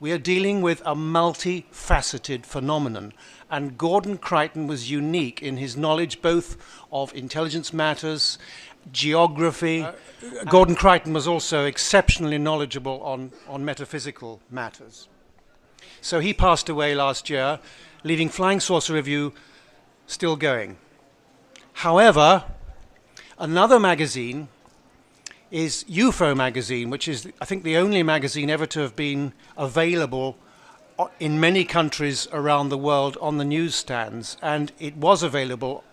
We are dealing with a multifaceted phenomenon, and Gordon Crichton was unique in his knowledge both of intelligence matters, geography. Gordon Crichton was also exceptionally knowledgeable on metaphysical matters. So he passed away last year, leaving Flying Saucer Review still going. However, another magazine is UFO magazine, which is, I think, the only magazine ever to have been available in many countries around the world on the newsstands. And it was available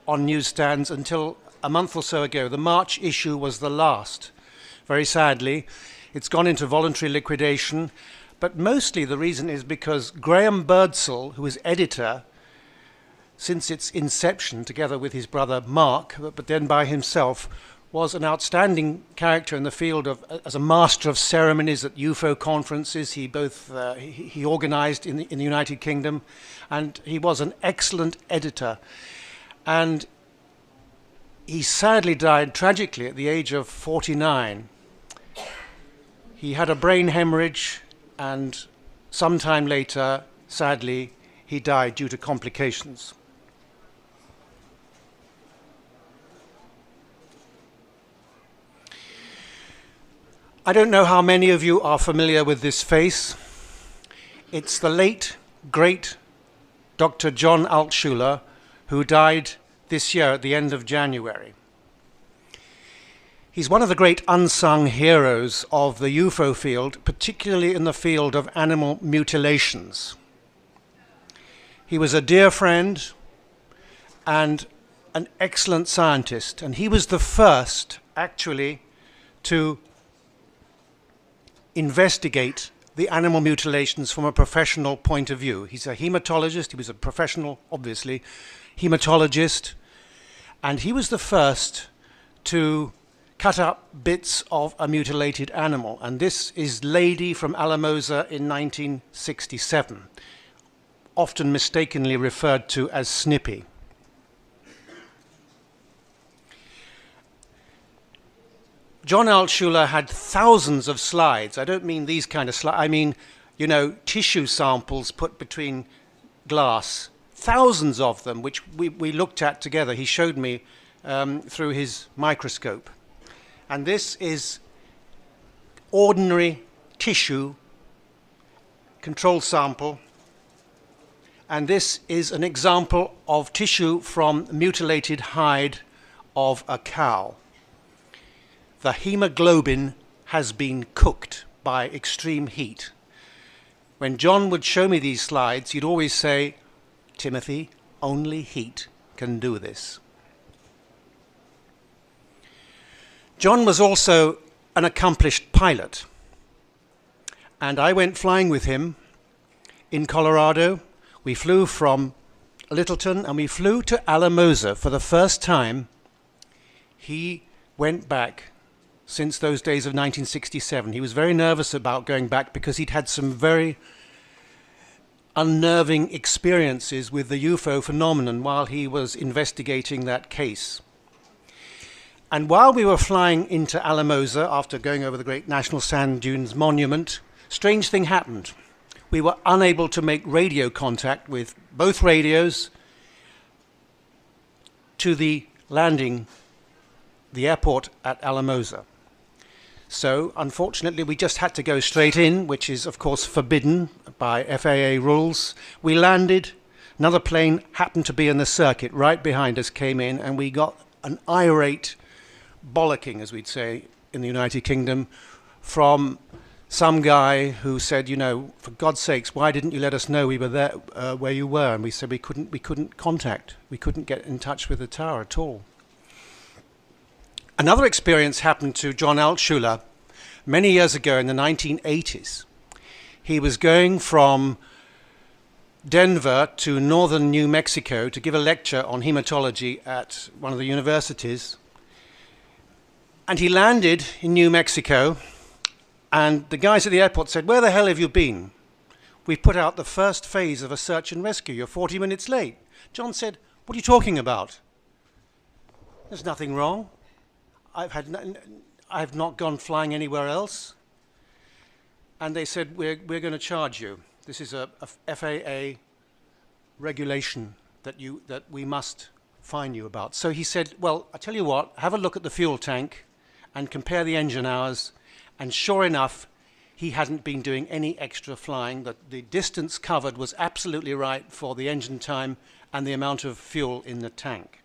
on newsstands until a month or so ago. The March issue was the last, very sadly. It's gone into voluntary liquidation. But mostly the reason is because Graham Birdsall, who was editor since its inception, together with his brother Mark, but then by himself, was an outstanding character in the field of, as a master of ceremonies at UFO conferences. He organized in the United Kingdom, and he was an excellent editor. And he sadly died tragically at the age of 49. He had a brain hemorrhage, and sometime later, sadly, he died due to complications. I don't know how many of you are familiar with this face. It's the late, great Dr. John Altshuler, who died this year at the end of January. He's one of the great unsung heroes of the UFO field, particularly in the field of animal mutilations. He was a dear friend and an excellent scientist, and he was the first, actually, to investigate the animal mutilations from a professional point of view. He's a hematologist. He was a professional, obviously, hematologist, and he was the first to cut up bits of a mutilated animal. And this is Lady from Alamosa in 1967, often mistakenly referred to as Snippy. John Altshuler had thousands of slides. I don't mean these kind of slides. I mean, you know, tissue samples put between glass. Thousands of them, which we looked at together. He showed me through his microscope. And this is ordinary tissue control sample. And this is an example of tissue from mutilated hide of a cow. The hemoglobin has been cooked by extreme heat. When John would show me these slides, he'd always say, "Timothy, only heat can do this." John was also an accomplished pilot, and I went flying with him in Colorado. We flew from Littleton and we flew to Alamosa for the first time. He went back since those days of 1967. He was very nervous about going back because he'd had some very unnerving experiences with the UFO phenomenon while he was investigating that case. And while we were flying into Alamosa, after going over the Great National Sand Dunes Monument, strange thing happened. We were unable to make radio contact with both radios to the airport at Alamosa. So, unfortunately, we just had to go straight in, which is, of course, forbidden by FAA rules. We landed. Another plane happened to be in the circuit right behind us, came in, and we got an irate bollocking, as we'd say in the United Kingdom, from some guy who said, you know, for God's sakes, why didn't you let us know we were there, where you were? And we said we couldn't contact. We couldn't get in touch with the tower at all. Another experience happened to John Altshuler many years ago in the 1980s. He was going from Denver to northern New Mexico to give a lecture on hematology at one of the universities. And he landed in New Mexico, and the guys at the airport said, "Where the hell have you been? We've put out the first phase of a search and rescue. You're 40 minutes late." John said, "What are you talking about? There's nothing wrong. I've not gone flying anywhere else." And they said, we're going to charge you. This is a FAA regulation that we must fine you about. So he said, well, I tell you what, have a look at the fuel tank and compare the engine hours. And sure enough, he hadn't been doing any extra flying. The distance covered was absolutely right for the engine time and the amount of fuel in the tank.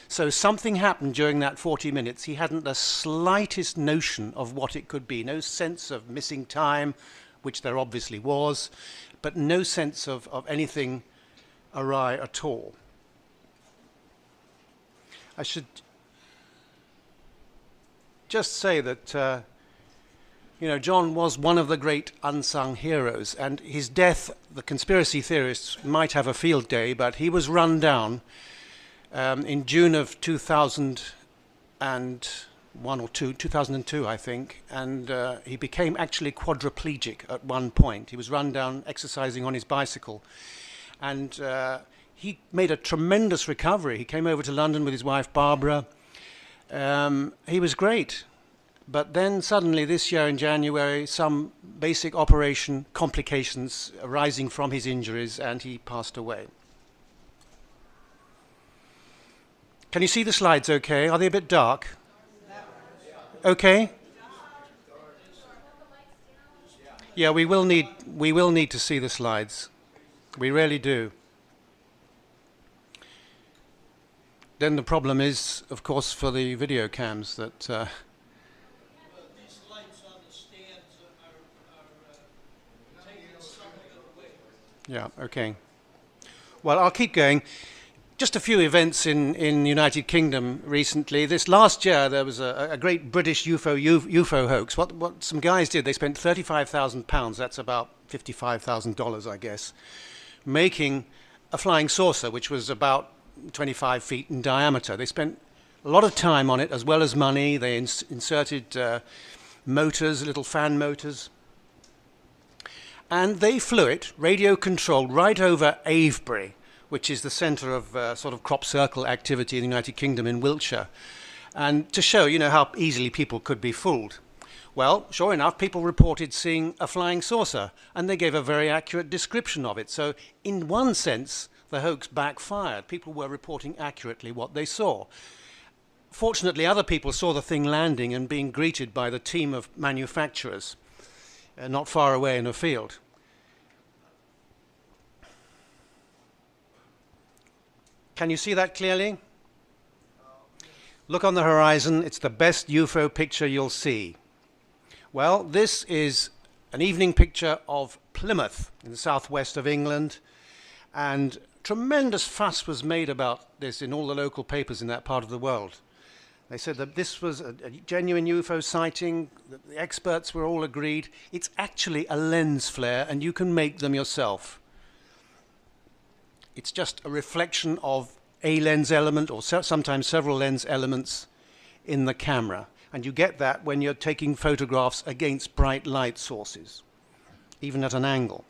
So something happened during that 40 minutes. He hadn't the slightest notion of what it could be, no sense of missing time, which there obviously was, but no sense of anything awry at all. I should just say that John was one of the great unsung heroes, and his death, the conspiracy theorists might have a field day, but he was run down in June of 2001 or 2002, I think, and he became actually quadriplegic at one point. He was run down exercising on his bicycle, and he made a tremendous recovery. He came over to London with his wife, Barbara. He was great. But then suddenly this year in January, some basic operation complications arising from his injuries, and he passed away. Can you see the slides okay? Are they a bit dark? Okay? Yeah, we will need to see the slides. We really do. Then the problem is, of course, for the video cams that these lights on the stands are taking some of it away. Yeah, okay. Well, I'll keep going. Just a few events in the United Kingdom recently. This last year, there was a great British UFO hoax. What some guys did, they spent £35,000, that's about $55,000, I guess, making a flying saucer, which was about 25 feet in diameter. They spent a lot of time on it, as well as money. They inserted motors, little fan motors. And they flew it, radio-controlled, right over Avebury, which is the centre of sort of crop circle activity in the United Kingdom in Wiltshire, and to show, how easily people could be fooled. Well, sure enough, people reported seeing a flying saucer, and they gave a very accurate description of it. So in one sense, the hoax backfired. People were reporting accurately what they saw. Fortunately, other people saw the thing landing and being greeted by the team of manufacturers not far away in a field. Can you see that clearly? Look on the horizon. It's the best UFO picture you'll see. Well, this is an evening picture of Plymouth in the southwest of England, and tremendous fuss was made about this in all the local papers in that part of the world. They said that this was a genuine UFO sighting. The experts were all agreed. It's actually a lens flare, and you can make them yourself. It's just a reflection of a lens element, or sometimes several lens elements in the camera. And you get that when you're taking photographs against bright light sources, even at an angle.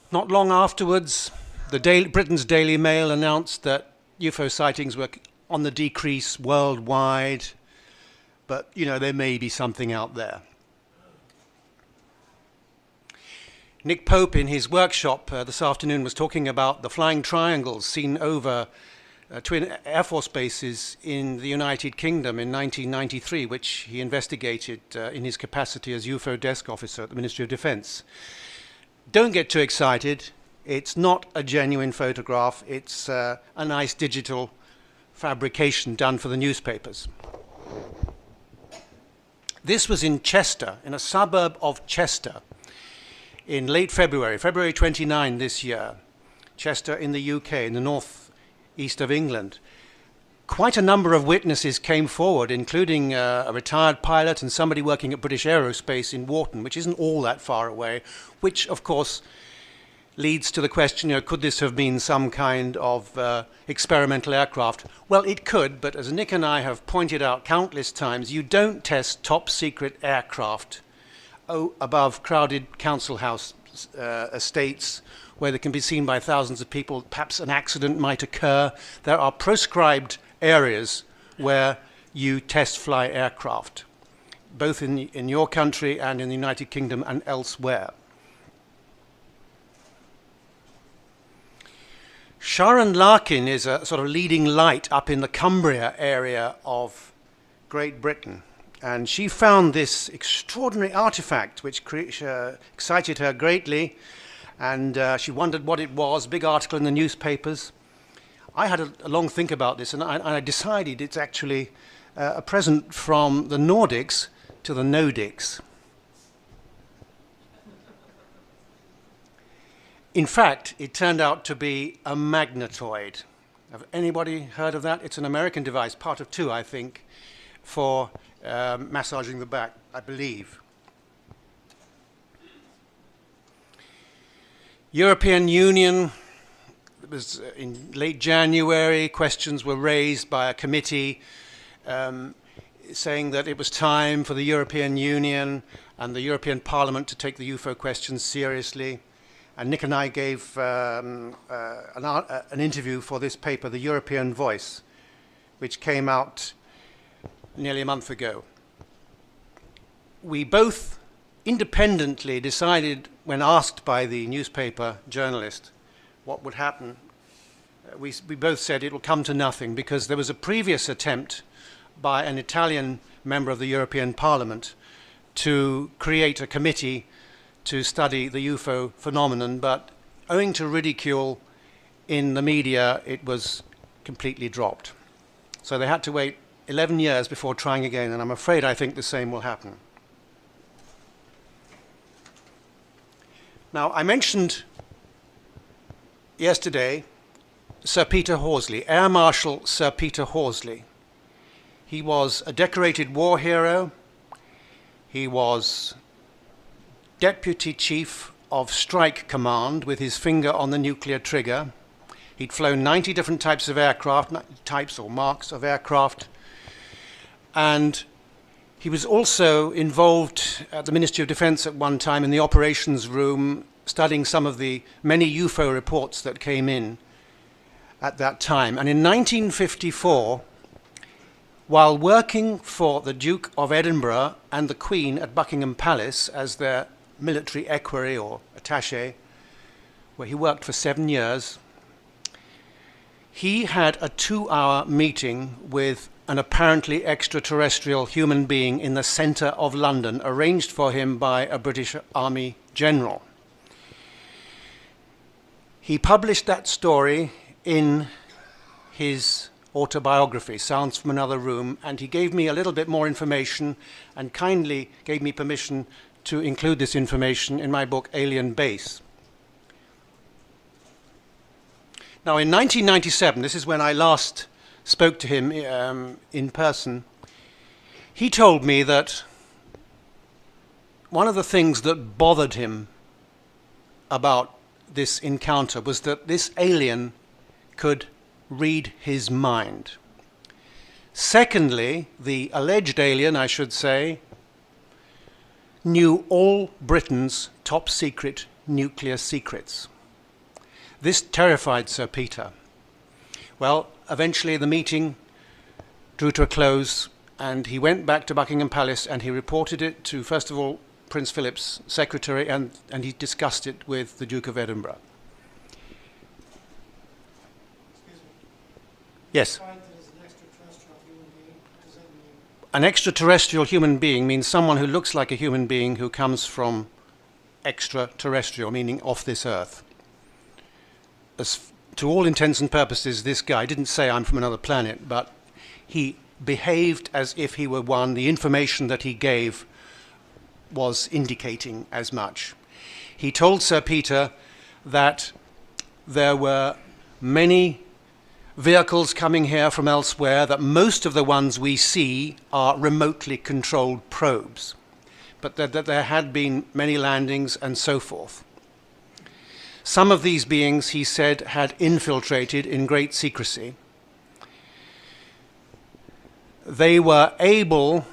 Not long afterwards, Britain's Daily Mail announced that UFO sightings were on the decrease worldwide, but, there may be something out there. Nick Pope, in his workshop this afternoon, was talking about the flying triangles seen over twin Air Force bases in the United Kingdom in 1993, which he investigated in his capacity as UFO desk officer at the Ministry of Defence. Don't get too excited. It's not a genuine photograph. It's a nice digital fabrication done for the newspapers. This was in Chester, in a suburb of Chester, in late February 29 this year. Chester in the UK, in the north-east of England. Quite a number of witnesses came forward, including a retired pilot and somebody working at British Aerospace in Wharton, which isn't all that far away, which, of course, leads to the question, could this have been some kind of experimental aircraft? Well, it could, but as Nick and I have pointed out countless times, you don't test top-secret aircraft above crowded council house estates where they can be seen by thousands of people. Perhaps an accident might occur. There are proscribed areas where you test fly aircraft, both in your country and in the United Kingdom and elsewhere. Sharon Larkin is a sort of leading light up in the Cumbria area of Great Britain. And she found this extraordinary artifact which excited her greatly. And she wondered what it was, big article in the newspapers. I had a long think about this, and I decided it's actually a present from the Nordics to the Nordics. In fact, it turned out to be a magnetoid. Have anybody heard of that? It's an American device, part of two, I think, for massaging the back, I believe. European Union, it was in late January, questions were raised by a committee saying that it was time for the European Union and the European Parliament to take the UFO questions seriously. And Nick and I gave an interview for this paper, The European Voice, which came out nearly a month ago. We both independently decided, when asked by the newspaper journalist what would happen, we both said it will come to nothing, because there was a previous attempt by an Italian member of the European Parliament to create a committee to study the UFO phenomenon, but owing to ridicule in the media, it was completely dropped. So they had to wait 11 years before trying again, and I'm afraid I think the same will happen. Now, I mentioned yesterday Sir Peter Horsley, Air Marshal Sir Peter Horsley. He was a decorated war hero. He was Deputy Chief of Strike Command with his finger on the nuclear trigger. He'd flown 90 different types of aircraft, types or marks of aircraft. And he was also involved at the Ministry of Defense at one time in the operations room, studying some of the many UFO reports that came in at that time. And in 1954, while working for the Duke of Edinburgh and the Queen at Buckingham Palace as their military equerry or attaché, where he worked for 7 years, he had a 2-hour meeting with an apparently extraterrestrial human being in the centre of London, arranged for him by a British Army general. He published that story in his autobiography, Sounds from Another Room, and he gave me a little bit more information and kindly gave me permission to include this information in my book, Alien Base. Now, in 1997, this is when I last spoke to him in person, he told me that one of the things that bothered him about this encounter was that this alien could read his mind. Secondly, the alleged alien, I should say, knew all Britain's top secret nuclear secrets. This terrified Sir Peter. Well, eventually the meeting drew to a close, and he went back to Buckingham Palace and he reported it to, first of all, Prince Philip's secretary, and he discussed it with the Duke of Edinburgh. Excuse me. Yes. An extraterrestrial human being, what does that mean? An extraterrestrial human being means someone who looks like a human being who comes from extraterrestrial, meaning off this earth. To all intents and purposes, this guy didn't say I'm from another planet, but he behaved as if he were one. The information that he gave was indicating as much. He told Sir Peter that there were many vehicles coming here from elsewhere, that most of the ones we see are remotely controlled probes, but that there had been many landings and so forth. Some of these beings, he said, had infiltrated in great secrecy. They were able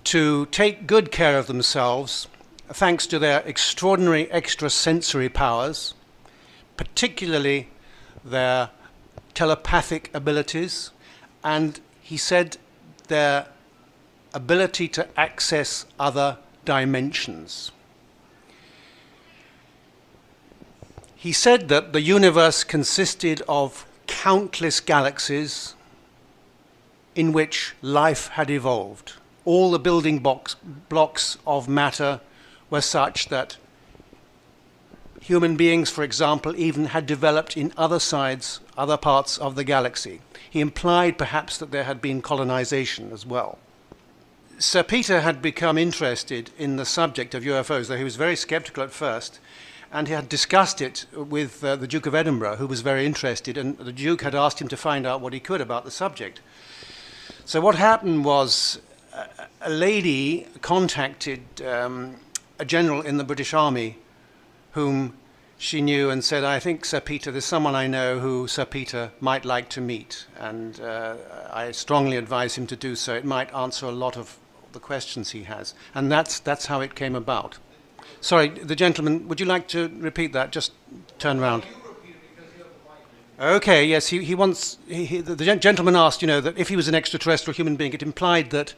to take good care of themselves thanks to their extraordinary extrasensory powers, particularly their telepathic abilities, and he said their ability to access other dimensions. He said that the universe consisted of countless galaxies in which life had evolved. All the building blocks of matter were such that human beings, for example, even had developed in other parts of the galaxy. He implied perhaps that there had been colonization as well. Sir Peter had become interested in the subject of UFOs, though he was very skeptical at first, and he had discussed it with the Duke of Edinburgh, who was very interested, and the Duke had asked him to find out what he could about the subject. So what happened was a lady contacted a general in the British Army whom she knew and said, I think, Sir Peter, there's someone I know who Sir Peter might like to meet, and I strongly advise him to do so. It might answer a lot of the questions he has. And that's how it came about. Sorry, the gentleman, would you like to repeat that? Just turn around. Okay, yes, the gentleman asked, that if he was an extraterrestrial human being, it implied that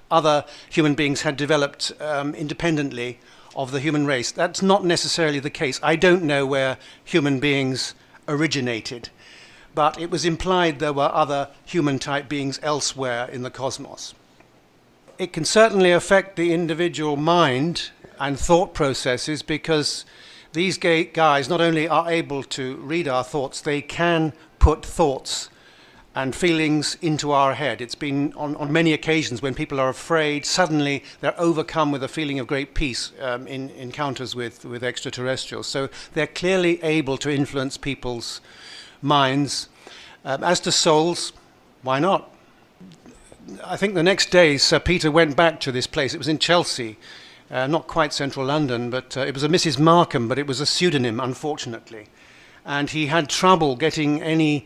other human beings had developed independently of the human race. That's not necessarily the case. I don't know where human beings originated, but it was implied there were other human-type beings elsewhere in the cosmos. It can certainly affect the individual mind and thought processes, because these guys not only are able to read our thoughts, they can put thoughts and feelings into our head. It's been on many occasions when people are afraid, suddenly they're overcome with a feeling of great peace in encounters with extraterrestrials. So they're clearly able to influence people's minds. As to souls, why not? I think the next day Sir Peter went back to this place. It was in Chelsea, not quite central London, but it was a Mrs. Markham, but it was a pseudonym, unfortunately. And he had trouble getting any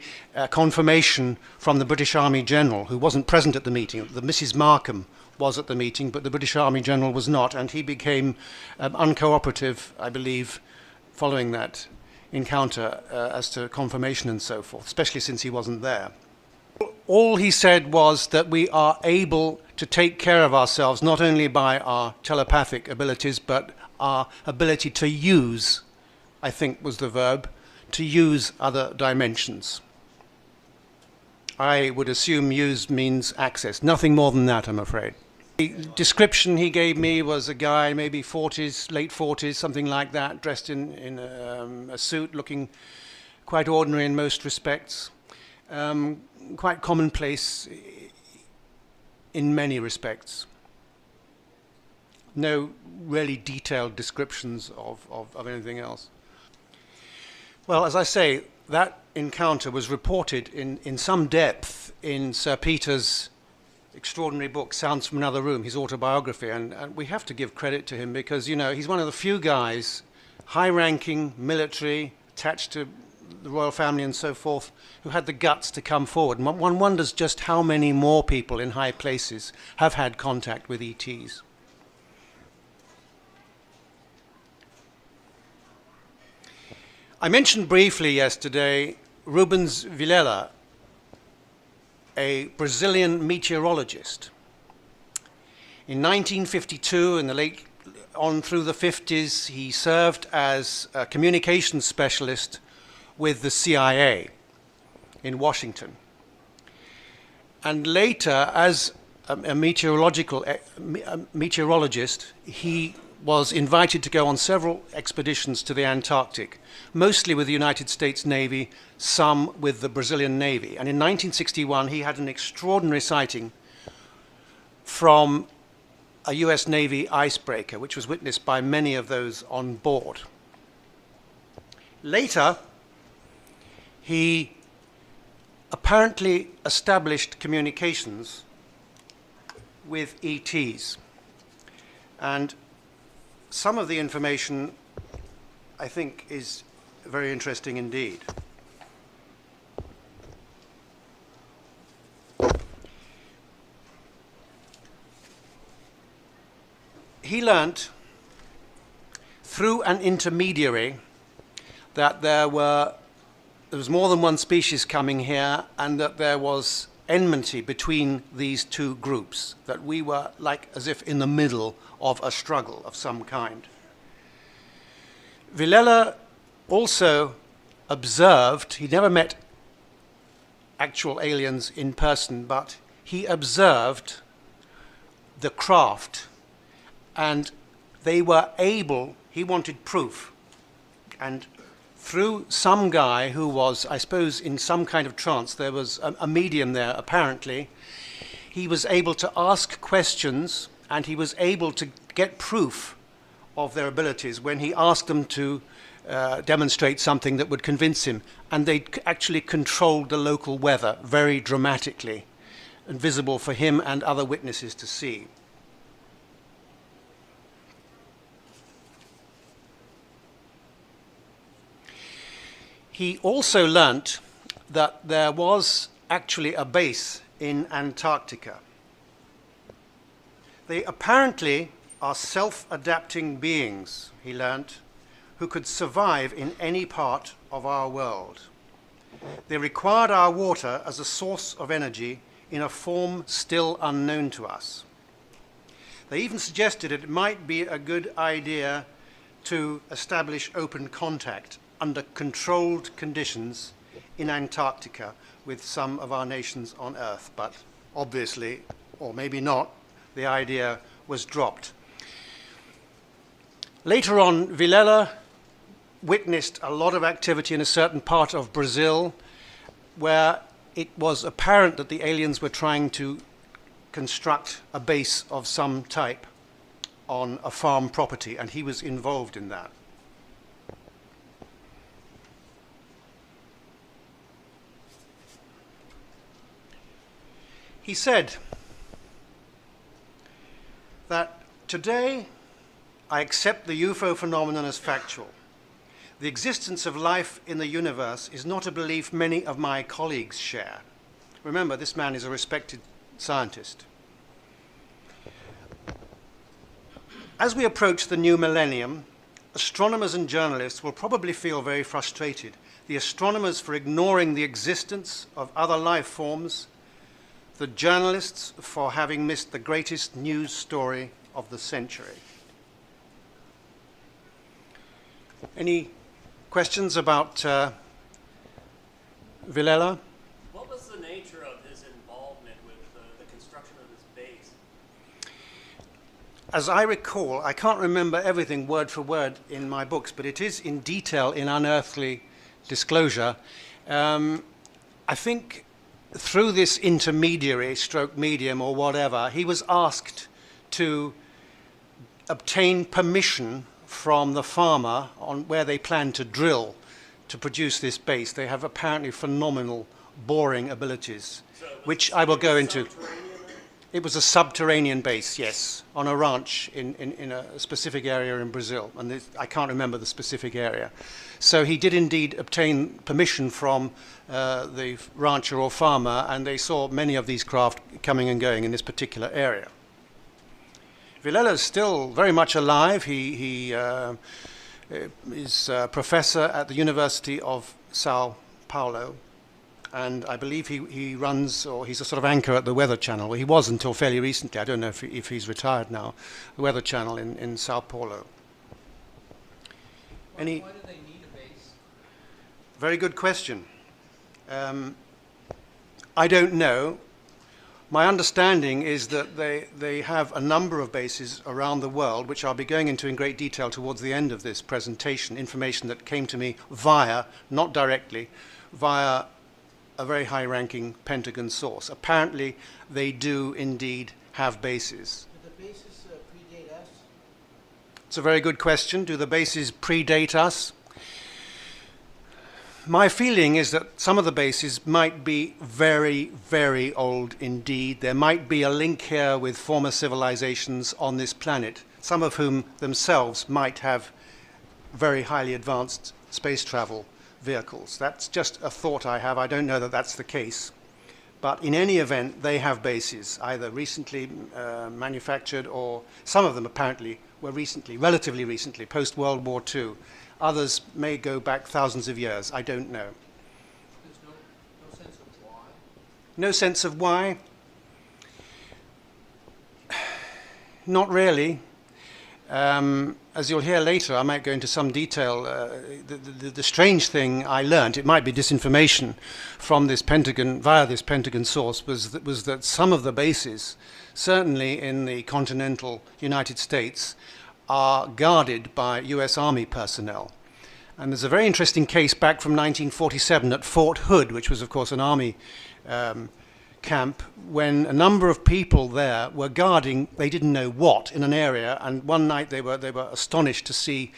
confirmation from the British Army General, who wasn't present at the meeting. The Mrs. Markham was at the meeting, but the British Army General was not, and he became uncooperative, I believe, following that encounter as to confirmation and so forth, especially since he wasn't there. All he said was that we are able to take care of ourselves, not only by our telepathic abilities, but our ability to use, I think was the verb, to use other dimensions. I would assume use means access. Nothing more than that, I'm afraid. The description he gave me was a guy, maybe 40s, late 40s, something like that, dressed in a suit, looking quite ordinary in most respects, quite commonplace in many respects. No really detailed descriptions of anything else. Well, as I say, that encounter was reported in some depth in Sir Peter's extraordinary book, Sounds from Another Room, his autobiography, and we have to give credit to him because, he's one of the few guys, high-ranking, military, attached to the royal family and so forth, who had the guts to come forward. And one wonders just how many more people in high places have had contact with ETs. I mentioned briefly yesterday Rubens Vilela, a Brazilian meteorologist. In 1952, in the late on through the 50s, he served as a communications specialist with the CIA in Washington. And later, as a meteorologist, he was invited to go on several expeditions to the Antarctic, mostly with the United States Navy, some with the Brazilian Navy. And in 1961, he had an extraordinary sighting from a US Navy icebreaker, which was witnessed by many of those on board. Later, he apparently established communications with ETs. And some of the information, I think, is very interesting indeed. He learnt through an intermediary that there was more than one species coming here, and that there was enmity between these two groups, that we were like as if in the middle of a struggle of some kind. Vilela also observed, he never met actual aliens in person, but he observed the craft, and they were able, he wanted proof, and through some guy who was, I suppose, in some kind of trance, there was a medium there apparently, he was able to ask questions and he was able to get proof of their abilities when he asked them to demonstrate something that would convince him. And they actually controlled the local weather very dramatically and visible for him and other witnesses to see. He also learnt that there was actually a base in Antarctica. They apparently are self-adapting beings, he learnt, who could survive in any part of our world. They required our water as a source of energy in a form still unknown to us. They even suggested it might be a good idea to establish open contact under controlled conditions in Antarctica with some of our nations on Earth, but obviously, or maybe not, the idea was dropped. Later on, Vilela witnessed a lot of activity in a certain part of Brazil where it was apparent that the aliens were trying to construct a base of some type on a farm property, and he was involved in that. He said that today I accept the UFO phenomenon as factual. The existence of life in the universe is not a belief many of my colleagues share. Remember, this man is a respected scientist. As we approach the new millennium, astronomers and journalists will probably feel very frustrated. The astronomers for ignoring the existence of other life forms, the journalists for having missed the greatest news story of the century. Any questions about Vilela? What was the nature of his involvement with the construction of his base? As I recall, I can't remember everything word for word in my books, but it is in detail in Unearthly Disclosure. I think through this intermediary, stroke medium or whatever, he was asked to obtain permission from the farmer on where they plan to drill to produce this base. They have apparently phenomenal boring abilities, which I will go into. It was a subterranean base, yes, on a ranch in a specific area in Brazil, and I can't remember the specific area. So he did indeed obtain permission from the rancher or farmer, and they saw many of these craft coming and going in this particular area. Vilela is still very much alive. He is a professor at the University of Sao Paulo, and I believe he runs, or he's a sort of anchor at the Weather Channel. Well, he was until fairly recently. I don't know if he's retired now. The Weather Channel in Sao Paulo. Why do they need a base? Very good question. I don't know. My understanding is that they have a number of bases around the world, which I'll be going into in great detail towards the end of this presentation, information that came to me via, not directly, via a very high-ranking Pentagon source. Apparently, they do indeed have bases. Do the bases predate us? It's a very good question. Do the bases predate us? My feeling is that some of the bases might be very, very old indeed. There might be a link here with former civilizations on this planet, some of whom themselves might have very highly advanced space travel vehicles. That's just a thought I have. I don't know that that's the case. But in any event, they have bases, either recently manufactured, or some of them apparently were recently, relatively recently, post-World War II. Others may go back thousands of years. I don't know. There's no sense of why? No sense of why? Not really. As you'll hear later, I might go into some detail. The strange thing I learned, it might be disinformation from this Pentagon, via this Pentagon source, was that some of the bases, certainly in the continental United States, are guarded by US Army personnel. And there's a very interesting case back from 1947 at Fort Hood, which was, of course, an Army camp, when a number of people there were guarding, they didn't know what, in an area, and one night they were astonished to see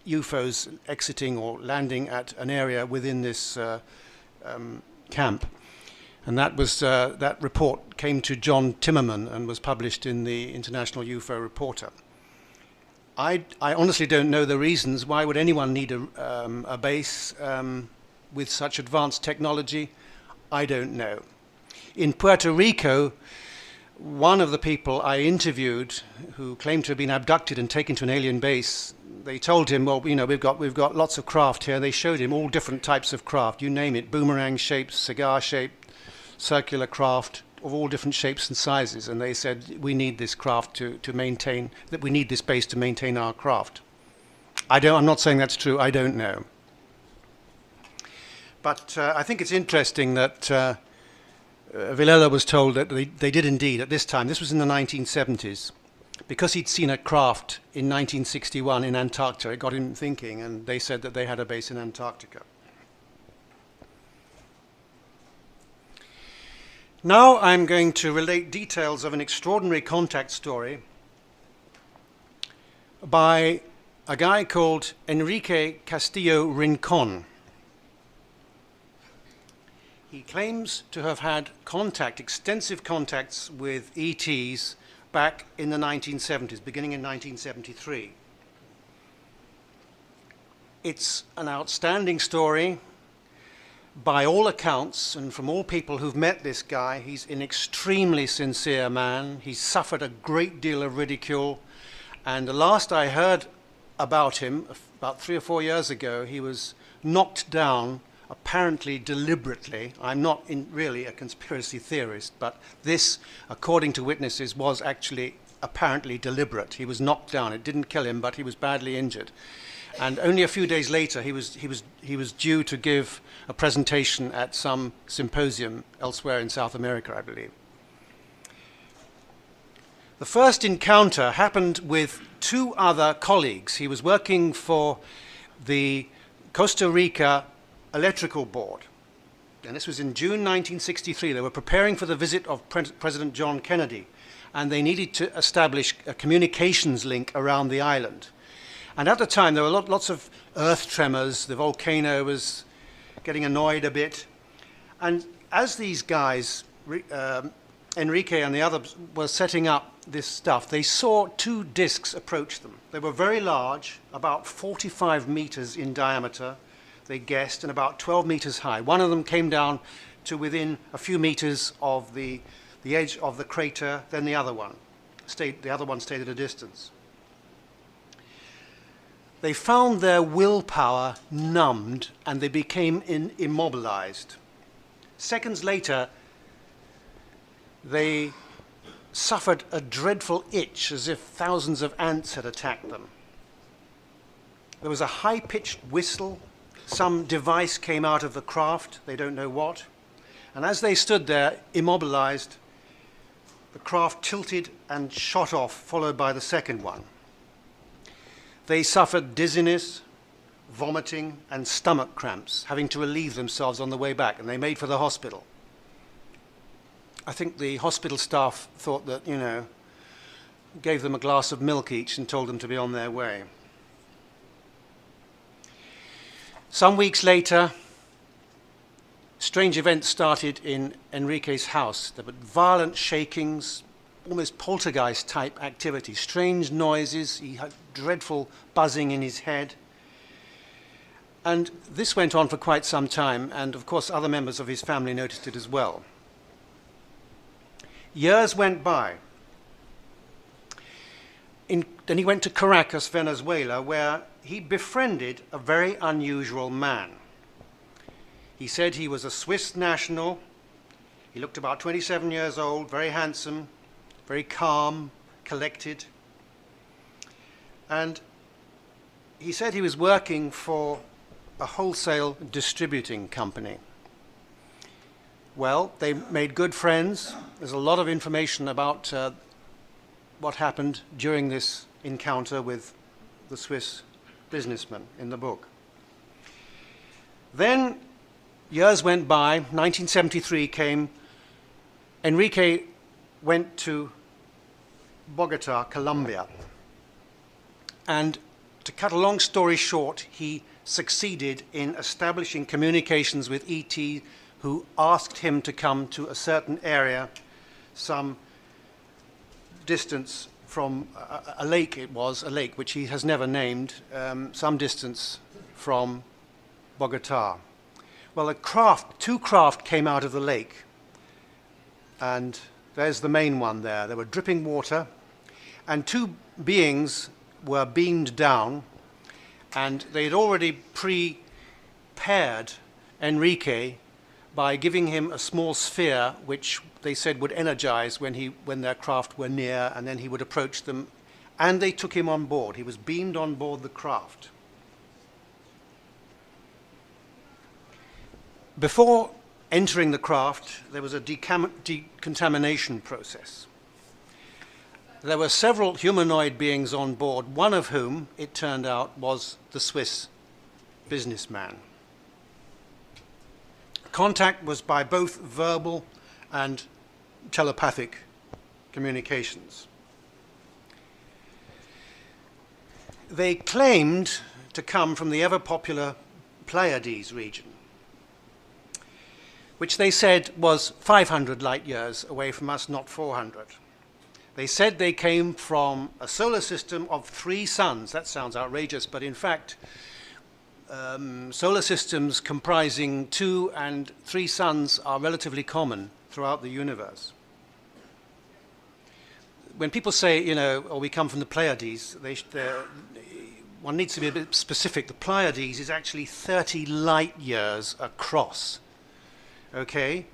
UFOs exiting or landing at an area within this camp. And that report came to John Timmerman and was published in the International UFO Reporter. I honestly don't know the reasons. Why would anyone need a base with such advanced technology? I don't know. In Puerto Rico, one of the people I interviewed who claimed to have been abducted and taken to an alien base, they told him, well, you know, we've got lots of craft here. They showed him all different types of craft, you name it, boomerang shapes, cigar shaped, circular craft of all different shapes and sizes. And they said, we need this craft to maintain, that we need this base to maintain our craft. I'm not saying that's true, I don't know. But I think it's interesting that Villela was told that they did indeed, at this time, this was in the 1970s, because he'd seen a craft in 1961 in Antarctica, it got him thinking, and they said that they had a base in Antarctica. Now I'm going to relate details of an extraordinary contact story by a guy called Enrique Castillo Rincon. He claims to have had extensive contacts with ETs back in the 1970s, beginning in 1973. It's an outstanding story by all accounts, and from all people who've met this guy. He's an extremely sincere man. He's suffered a great deal of ridicule, and the last I heard about him, about 3 or 4 years ago, he was knocked down apparently deliberately. I'm not really a conspiracy theorist, but this, according to witnesses, was actually apparently deliberate. He was knocked down. It didn't kill him, but he was badly injured. And only a few days later, he was due to give a presentation at some symposium elsewhere in South America, I believe. The first encounter happened with 2 other colleagues. He was working for the Costa Rica Electrical Board. And this was in June 1963. They were preparing for the visit of President John Kennedy, and they needed to establish a communications link around the island. And at the time, there were lots of earth tremors. The volcano was getting annoyed a bit. And as these guys, Enrique and the others, were setting up this stuff, they saw 2 discs approach them. They were very large, about 45 meters in diameter, they guessed, and about 12 meters high. One of them came down to within a few meters of the edge of the crater, then the other one stayed at a distance. They found their willpower numbed, and they became immobilized. Seconds later, they suffered a dreadful itch, as if thousands of ants had attacked them. There was a high-pitched whistle. Some device came out of the craft, they don't know what. And as they stood there, immobilized, the craft tilted and shot off, followed by the second one. They suffered dizziness, vomiting, and stomach cramps, having to relieve themselves on the way back, and they made for the hospital. I think the hospital staff thought that, you know, gave them a glass of milk each and told them to be on their way. Some weeks later, strange events started in Enrique's house. There were violent shakings, almost poltergeist-type activity, strange noises. He had dreadful buzzing in his head. And this went on for quite some time, and of course other members of his family noticed it as well. Years went by. Then he went to Caracas, Venezuela, where he befriended a very unusual man. He said he was a Swiss national. He looked about 27 years old, very handsome, very calm, collected. And he said he was working for a wholesale distributing company. Well, they made good friends. There's a lot of information about what happened during this encounter with the Swiss businessman in the book. Then years went by, 1973 came. Enrique went to Bogota, Colombia. And to cut a long story short, he succeeded in establishing communications with ET, who asked him to come to a certain area, some distance from a lake, it was, a lake which he has never named, some distance from Bogota. Well, two craft came out of the lake, and there's the main one there. There were dripping water, and two beings were beamed down, and they had already prepared Enrique by giving him a small sphere which they said would energize when their craft were near, and then he would approach them, and they took him on board. He was beamed on board the craft. Before entering the craft, there was a decontamination process. There were several humanoid beings on board, one of whom, it turned out, was the Swiss businessman. Contact was by both verbal and telepathic communications. They claimed to come from the ever-popular Pleiades region, which they said was 500 light years away from us, not 400. They said they came from a solar system of 3 suns. That sounds outrageous, but in fact, solar systems comprising 2 and 3 suns are relatively common throughout the universe. When people say, you know, oh, we come from the Pleiades, one needs to be a bit specific. The Pleiades is actually 30 light years across. Okay?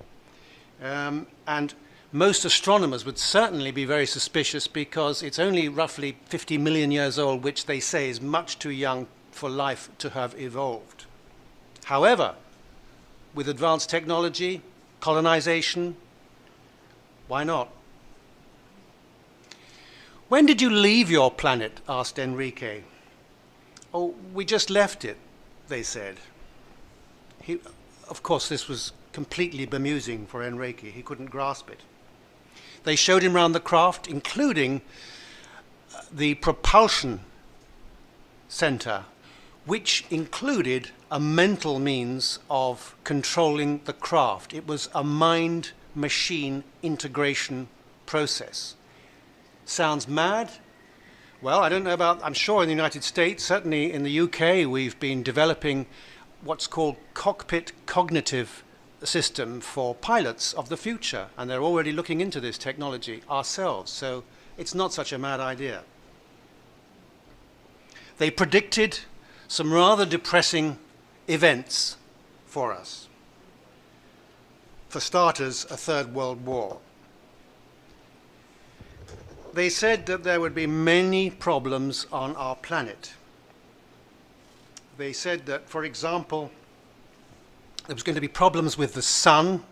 And most astronomers would certainly be very suspicious because it's only roughly 50 million years old, which they say is much too young for life to have evolved. However, with advanced technology, colonization, why not? When did you leave your planet? Asked Enrique. Oh, we just left it, they said. Of course, this was completely bemusing for Enrique. He couldn't grasp it. They showed him around the craft, including the propulsion center, which included a mental means of controlling the craft. It was a mind-machine integration process. Sounds mad? Well, I don't know about, I'm sure in the United States, certainly in the UK, we've been developing what's called cockpit cognitive system for pilots of the future, and they're already looking into this technology ourselves, so it's not such a mad idea. They predicted some rather depressing events for us. For starters, a Third World War. They said that there would be many problems on our planet. They said that, for example, there was going to be problems with the sun,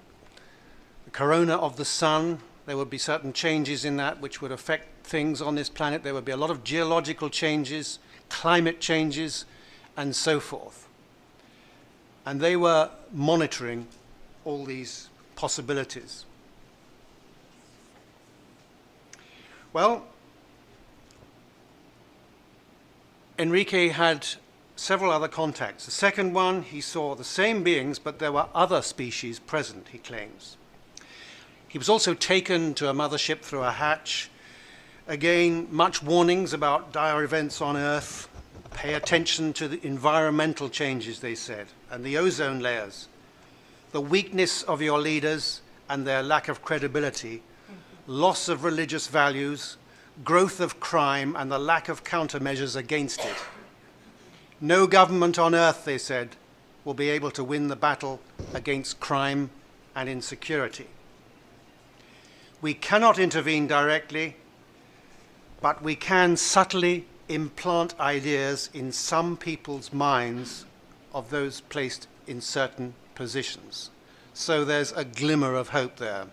the corona of the sun. There would be certain changes in that which would affect things on this planet. There would be a lot of geological changes, climate changes, and so forth. And they were monitoring all these possibilities. Well, Enrique had several other contacts. The second one, he saw the same beings, but there were other species present, he claims. He was also taken to a mothership through a hatch. Again, much warnings about dire events on Earth. Pay attention to the environmental changes, they said, and the ozone layers. The weakness of your leaders and their lack of credibility. Loss of religious values. Growth of crime and the lack of countermeasures against it. No government on earth, they said, will be able to win the battle against crime and insecurity. We cannot intervene directly, but we can subtly implant ideas in some people's minds of those placed in certain positions. So there's a glimmer of hope there.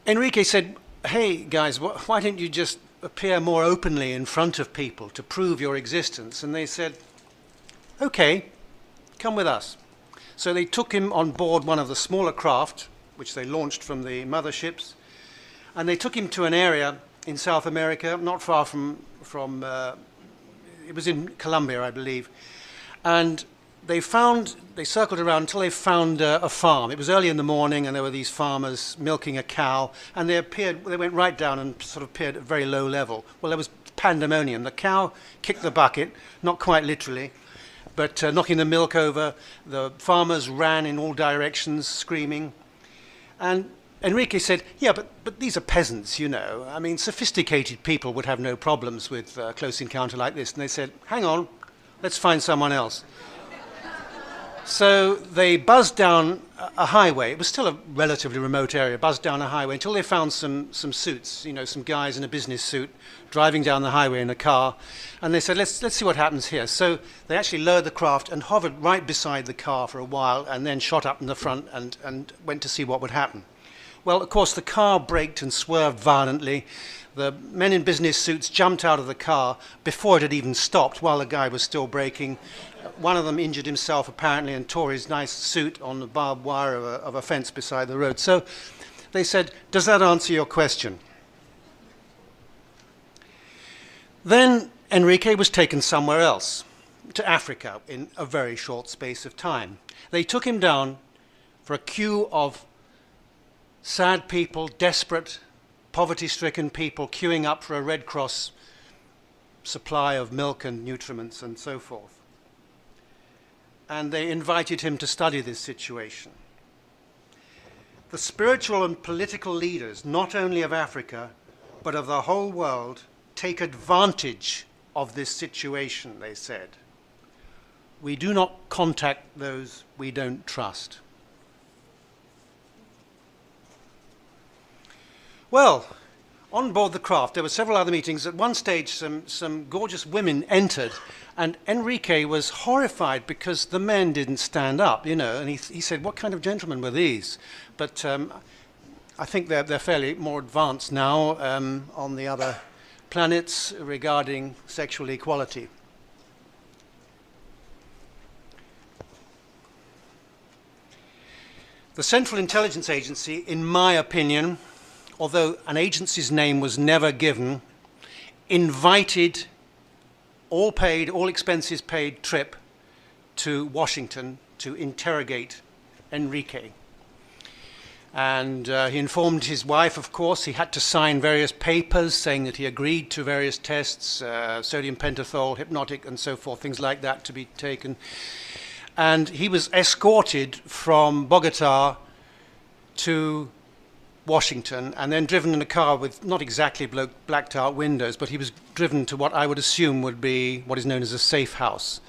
Enrique said, hey guys, why don't you just appear more openly in front of people to prove your existence? And they said, okay, come with us. So they took him on board one of the smaller craft, which they launched from the motherships, and they took him to an area in South America, not far from it was in Colombia, I believe. And they circled around until they found a farm. It was early in the morning, and there were these farmers milking a cow, and they went right down and sort of appeared at a very low level. Well, there was pandemonium. The cow kicked the bucket, not quite literally, but knocking the milk over. The farmers ran in all directions, screaming. And Enrique said, yeah, but these are peasants, you know. I mean, sophisticated people would have no problems with a close encounter like this. And they said, hang on, let's find someone else. So they buzzed down a highway. It was still a relatively remote area, buzzed down a highway until they found some suits, you know, some guys in a business suit driving down the highway in a car. And they said, let's see what happens here. So they actually lowered the craft and hovered right beside the car for a while and then shot up in the front and went to see what would happen. Well, of course, the car braked and swerved violently. The men in business suits jumped out of the car before it had even stopped while the guy was still braking. One of them injured himself, apparently, and tore his nice suit on the barbed wire of a fence beside the road. So they said, does that answer your question? Then Enrique was taken somewhere else, to Africa, in a very short space of time. They took him down for a queue of sad people, desperate, poverty-stricken people queuing up for a Red Cross supply of milk and nutriments and so forth. And they invited him to study this situation. The spiritual and political leaders, not only of Africa, but of the whole world, take advantage of this situation, they said. We do not contact those we don't trust. Well, on board the craft, there were several other meetings. At one stage, some gorgeous women entered, and Enrique was horrified because the men didn't stand up, you know, and he said, what kind of gentlemen were these? But I think they're fairly more advanced now on the other planets regarding sexual equality. The Central Intelligence Agency, in my opinion, although an agency's name was never given, invited all paid, all expenses paid trip to Washington to interrogate Enrique. And he informed his wife, of course. He had to sign various papers saying that he agreed to various tests, sodium pentothal, hypnotic, and so forth, things like that to be taken. And he was escorted from Bogota to Washington and then driven in a car with not exactly blacked out windows, but he was driven to what I would assume would be what is known as a safe house.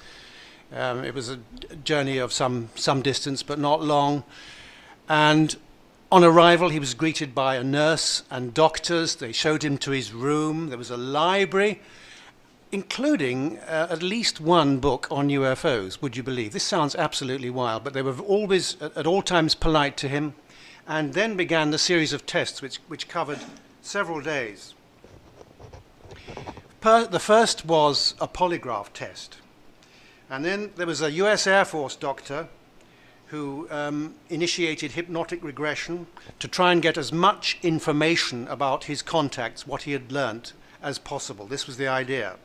It was a journey of some distance, but not long. And on arrival, he was greeted by a nurse and doctors. They showed him to his room. There was a library, including at least one book on UFOs, would you believe? This sounds absolutely wild, but they were always, at all times, polite to him. And then began the series of tests, which covered several days. The first was a polygraph test. And then there was a US Air Force doctor who initiated hypnotic regression to try and get as much information about his contacts, what he had learnt, as possible. This was the idea.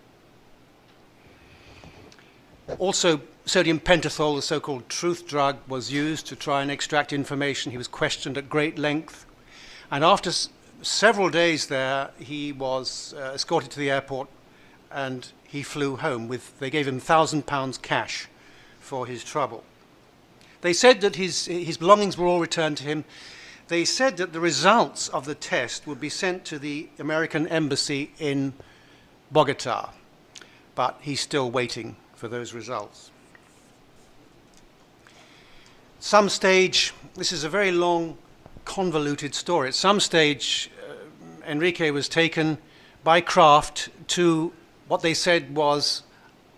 Also, sodium pentothal, the so-called truth drug, was used to try and extract information. He was questioned at great length. And after several days there, he was escorted to the airport and he flew home. They gave him £1,000 cash for his trouble. They said that his belongings were all returned to him. They said that the results of the test would be sent to the American embassy in Bogota, but he's still waiting for those results. some stage, this is a very long, convoluted story. At some stage, Enrique was taken by craft to what they said was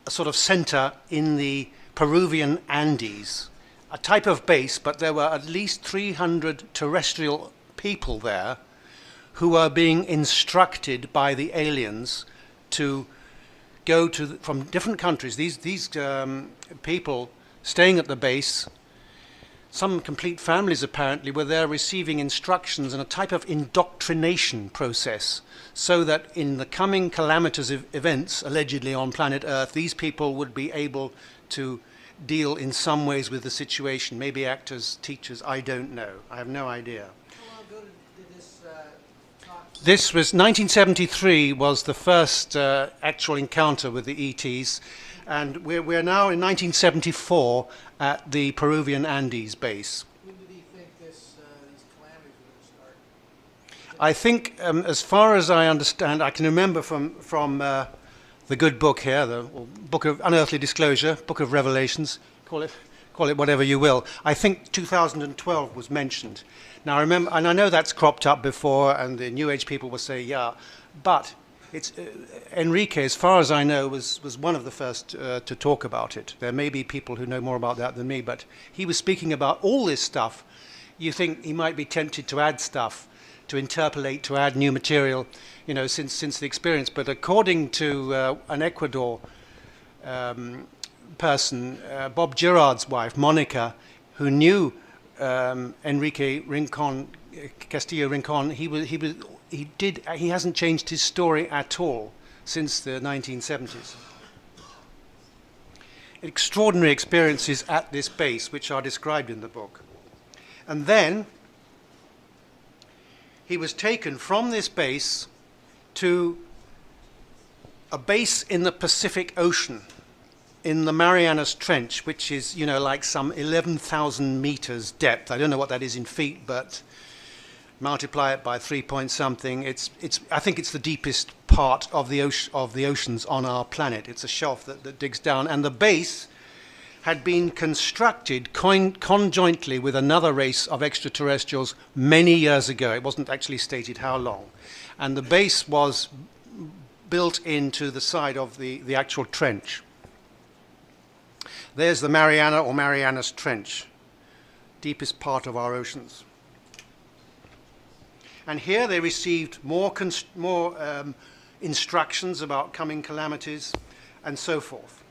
a sort of center in the Peruvian Andes, a type of base, but there were at least 300 terrestrial people there who were being instructed by the aliens to go to from different countries. These people staying at the base, some complete families apparently, were there receiving instructions and a type of indoctrination process, so that in the coming calamitous events, allegedly on planet Earth, these people would be able to deal in some ways with the situation. Maybe actors, teachers, I don't know. I have no idea. How long ago did this talk? This was 1973 was the first actual encounter with the ETs, and we're now in 1974 at the Peruvian Andes base. When did he think these calamities were going to start? I think, as far as I understand, I can remember from the good book here, the Book of Unearthly Disclosure, Book of Revelations, call it whatever you will. I think 2012 was mentioned. Now, I remember, and I know that's cropped up before, and the New Age people will say, yeah, but it's Enrique, as far as I know, was one of the first to talk about it. There may be people who know more about that than me, but he was speaking about all this stuff. You think he might be tempted to add stuff, to interpolate, to add new material, you know, since the experience. But according to an Ecuador person, Bob Girard's wife, Monica, who knew Enrique Rincon, Castillo Rincon, he hasn't changed his story at all since the 1970s. Extraordinary experiences at this base, which are described in the book. And then he was taken from this base to a base in the Pacific Ocean, in the Marianas Trench, which is, you know, like some 11,000 meters depth. I don't know what that is in feet, but multiply it by 3 point something. I think it's the deepest part of the oceans on our planet. It's a shelf that digs down, and the base had been constructed conjointly with another race of extraterrestrials many years ago. It wasn't actually stated how long. And the base was built into the side of the actual trench. There's the Mariana or Marianas Trench, deepest part of our oceans. And here they received more instructions about coming calamities and so forth.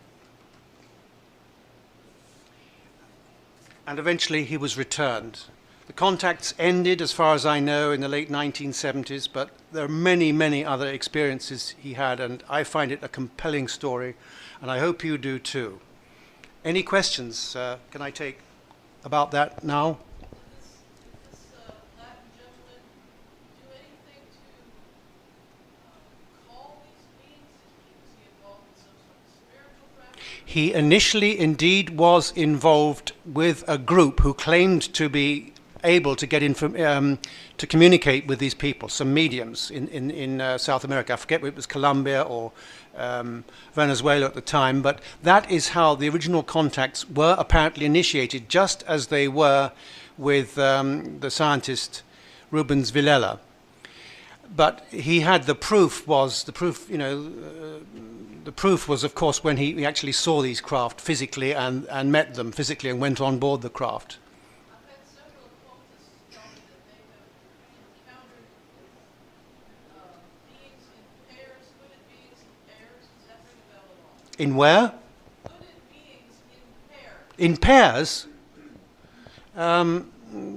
And eventually he was returned. The contacts ended, as far as I know, in the late 1970s, but there are many, many other experiences he had, and I find it a compelling story, and I hope you do too. Any questions can I take about that now? This Latin gentleman do anything to call these beings? Was he involved in some sort of spiritual practice? He initially indeed was involved with a group who claimed to be able to get to communicate with these people, some mediums in South America. I forget if it was Colombia or Venezuela at the time, but that is how the original contacts were apparently initiated, just as they were with the scientist Rubens Villela. But he had the proof, you know, the proof was, of course, when he actually saw these craft physically and met them physically and went on board the craft. I've had several occultists tell me that they have encountered beings in pairs, hooded beings in pairs. Does that ring a bell at all? In where? Hooded beings in pairs. In pairs?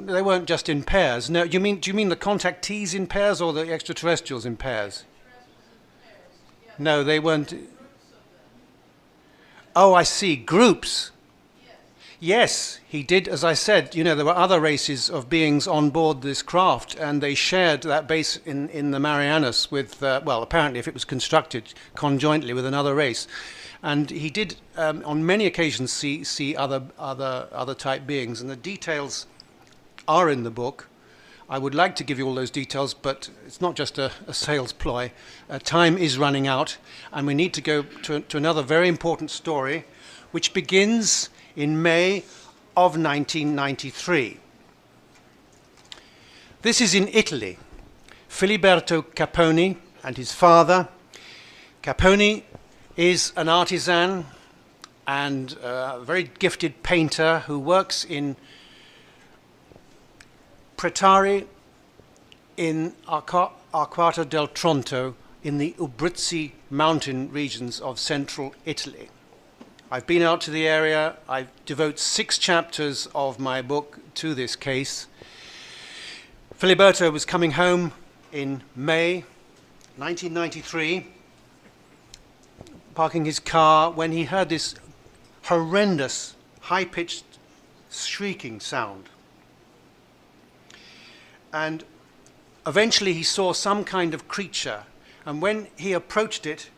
They weren't just in pairs. No, do you mean the contactees in pairs or the extraterrestrials in pairs? Extraterrestrials in pairs together. No, they weren't. Groups of them. Oh, I see. Groups. Yes. Yes, he did. As I said, you know, there were other races of beings on board this craft, and they shared that base in the Marianas with, well, apparently if it was constructed conjointly with another race. And he did, on many occasions, see other type beings, and the details are in the book. I would like to give you all those details, but it's not just a sales ploy. Time is running out, and we need to go to another very important story, which begins in May of 1993. This is in Italy. Filiberto Caponi and his father. Caponi is an artisan and a very gifted painter who works in Pretari in Arquata del Tronto in the Abruzzi mountain regions of central Italy. I've been out to the area. I devote 6 chapters of my book to this case. Filiberto was coming home in May 1993, parking his car, when he heard this horrendous, high-pitched shrieking sound. And eventually he saw some kind of creature, and when he approached it,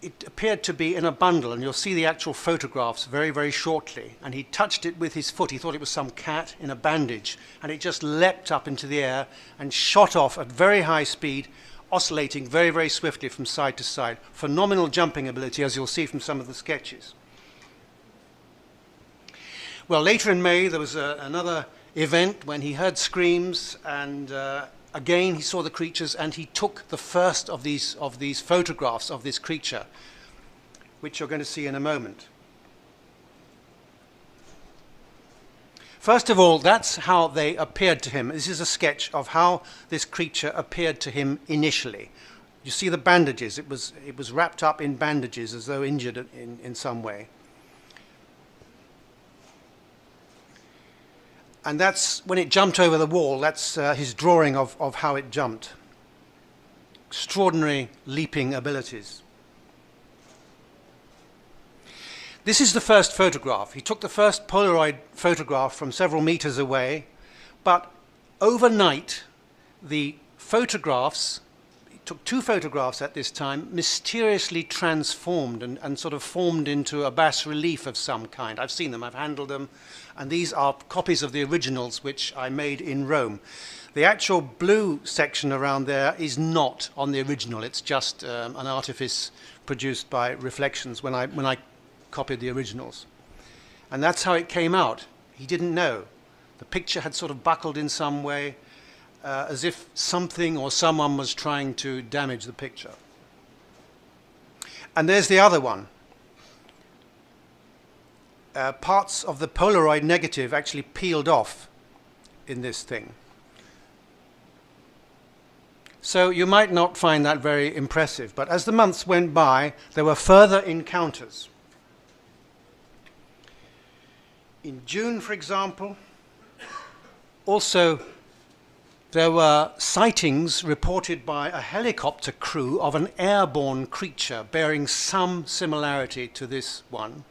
it appeared to be in a bundle, and you'll see the actual photographs very, very shortly. And he touched it with his foot. He thought it was some cat in a bandage, and it just leapt up into the air and shot off at very high speed, oscillating very, very swiftly from side to side. Phenomenal jumping ability, as you'll see from some of the sketches. Well, later in May, there was another event when he heard screams, and again he saw the creatures, and he took the first of these photographs of this creature, which you're going to see in a moment. First of all, that's how they appeared to him. This is a sketch of how this creature appeared to him initially. You see the bandages. It was wrapped up in bandages as though injured in some way. And that's when it jumped over the wall. That's his drawing of how it jumped. Extraordinary leaping abilities. This is the first photograph. He took the first Polaroid photograph from several meters away, but overnight the photographs, he took 2 photographs at this time, mysteriously transformed and sort of formed into a bas relief of some kind. I've seen them, I've handled them, and these are copies of the originals which I made in Rome. The actual blue section around there is not on the original. It's just an artifice produced by reflections when I copied the originals. And that's how it came out. He didn't know. The picture had sort of buckled in some way, as if something or someone was trying to damage the picture. And there's the other one. Parts of the Polaroid negative actually peeled off in this thing. So you might not find that very impressive, but as the months went by, there were further encounters. In June, for example, also there were sightings reported by a helicopter crew of an airborne creature bearing some similarity to this one.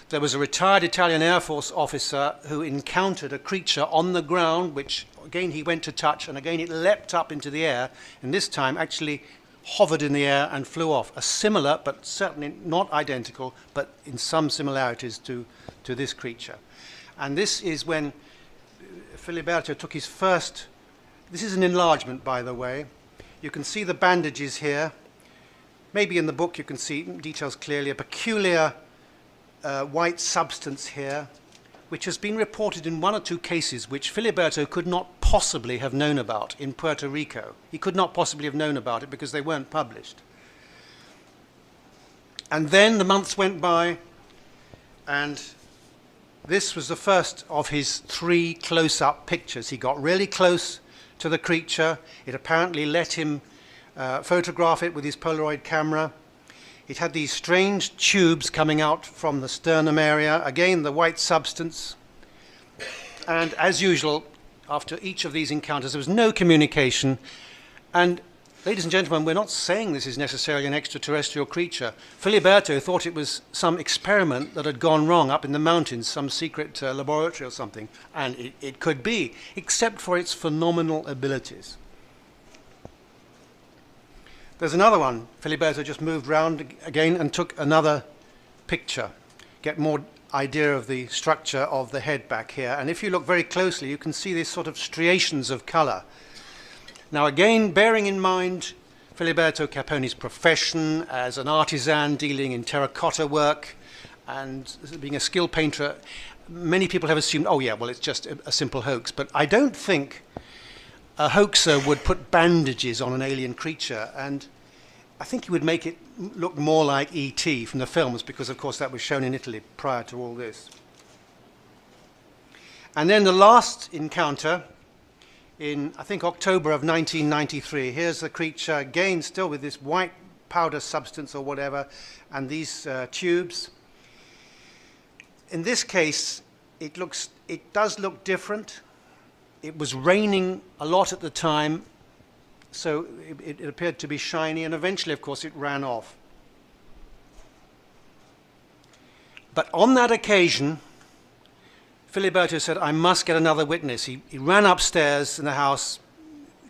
There was a retired Italian Air Force officer who encountered a creature on the ground, which again he went to touch, and again it leapt up into the air, and this time actually hovered in the air and flew off. A similar, but certainly not identical, but in some similarities to this creature. And this is when Filiberto took his first, this is an enlargement, by the way. You can see the bandages here. Maybe in the book you can see details clearly. A peculiar white substance here, which has been reported in 1 or 2 cases which Filiberto could not possibly have known about in Puerto Rico. He could not possibly have known about it because they weren't published. And then the months went by, and this was the first of his 3 close-up pictures. He got really close to the creature. It apparently let him photograph it with his Polaroid camera. It had these strange tubes coming out from the sternum area, again the white substance. And as usual, after each of these encounters, there was no communication. And ladies and gentlemen, we're not saying this is necessarily an extraterrestrial creature. Filiberto thought it was some experiment that had gone wrong up in the mountains, some secret laboratory or something. And it could be, except for its phenomenal abilities. There's another one. Filiberto just moved round again and took another picture. Get more idea of the structure of the head back here. And if you look very closely, you can see these sort of striations of color. Now again, bearing in mind Filiberto Caponi's profession as an artisan dealing in terracotta work and being a skilled painter, many people have assumed, oh yeah, well it's just a simple hoax. But I don't think a hoaxer would put bandages on an alien creature, and I think he would make it look more like E.T. from the films, because of course that was shown in Italy prior to all this. And then the last encounter in, I think, October of 1993. Here's the creature, again, still with this white powder substance or whatever, and these tubes. In this case, it does look different. It was raining a lot at the time, so it appeared to be shiny, and eventually, of course, it ran off. But on that occasion, Filiberto said, I must get another witness. He ran upstairs in the house,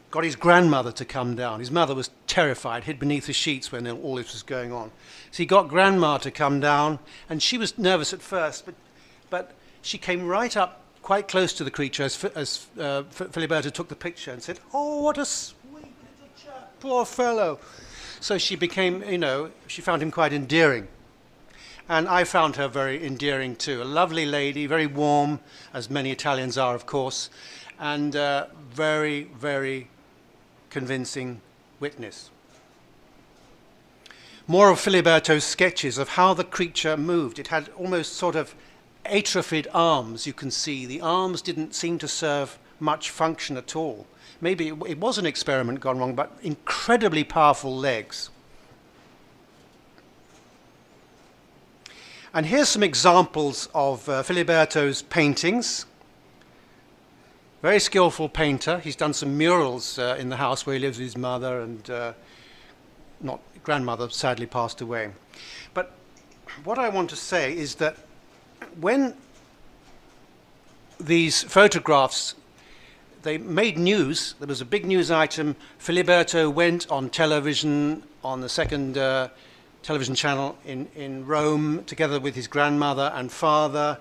got his grandmother to come down. His mother was terrified, hid beneath the sheets when all this was going on. So he got Grandma to come down, and she was nervous at first, but she came right up quite close to the creature as Filiberto took the picture and said, oh, what a sweet little chap, poor fellow. So she became, she found him quite endearing. And I found her very endearing too. A lovely lady, very warm, as many Italians are, of course, and very, very convincing witness. More of Filiberto's sketches of how the creature moved. It had almost sort of atrophied arms, you can see. The arms didn't seem to serve much function at all. Maybe it was an experiment gone wrong, but incredibly powerful legs. And here's some examples of Filiberto's paintings. Very skillful painter. He's done some murals in the house where he lives with his mother, and not grandmother, sadly passed away. But what I want to say is that when these photographs, they made news, there was a big news item. Filiberto went on television, on the second television channel in Rome, together with his grandmother and father.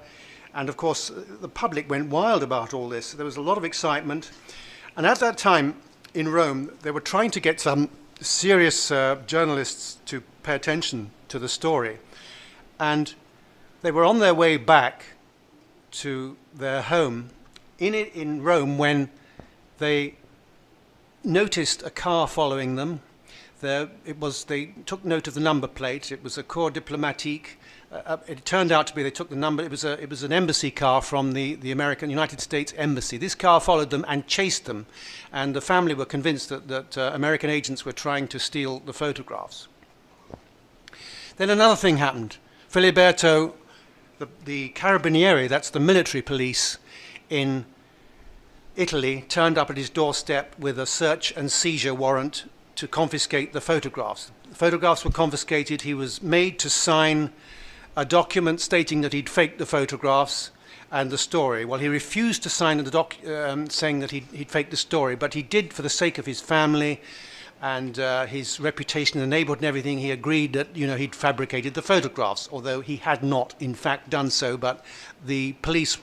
And of course, the public went wild about all this. There was a lot of excitement. And at that time in Rome, they were trying to get some serious journalists to pay attention to the story. And they were on their way back to their home in Rome when they noticed a car following them. They took note of the number plate. It was a Corps Diplomatique. It turned out to be, they took the number, it was an embassy car from the United States Embassy. This car followed them and chased them, and the family were convinced that American agents were trying to steal the photographs. Then another thing happened. Filiberto, the Carabinieri, that's the military police in Italy, turned up at his doorstep with a search and seizure warrant to confiscate the photographs. The photographs were confiscated. He was made to sign a document stating that he'd faked the photographs and the story. Well, he refused to sign the document saying that he'd faked the story, but he did, for the sake of his family and his reputation in the neighborhood and everything. He agreed that he'd fabricated the photographs, although he had not in fact done so. But the police,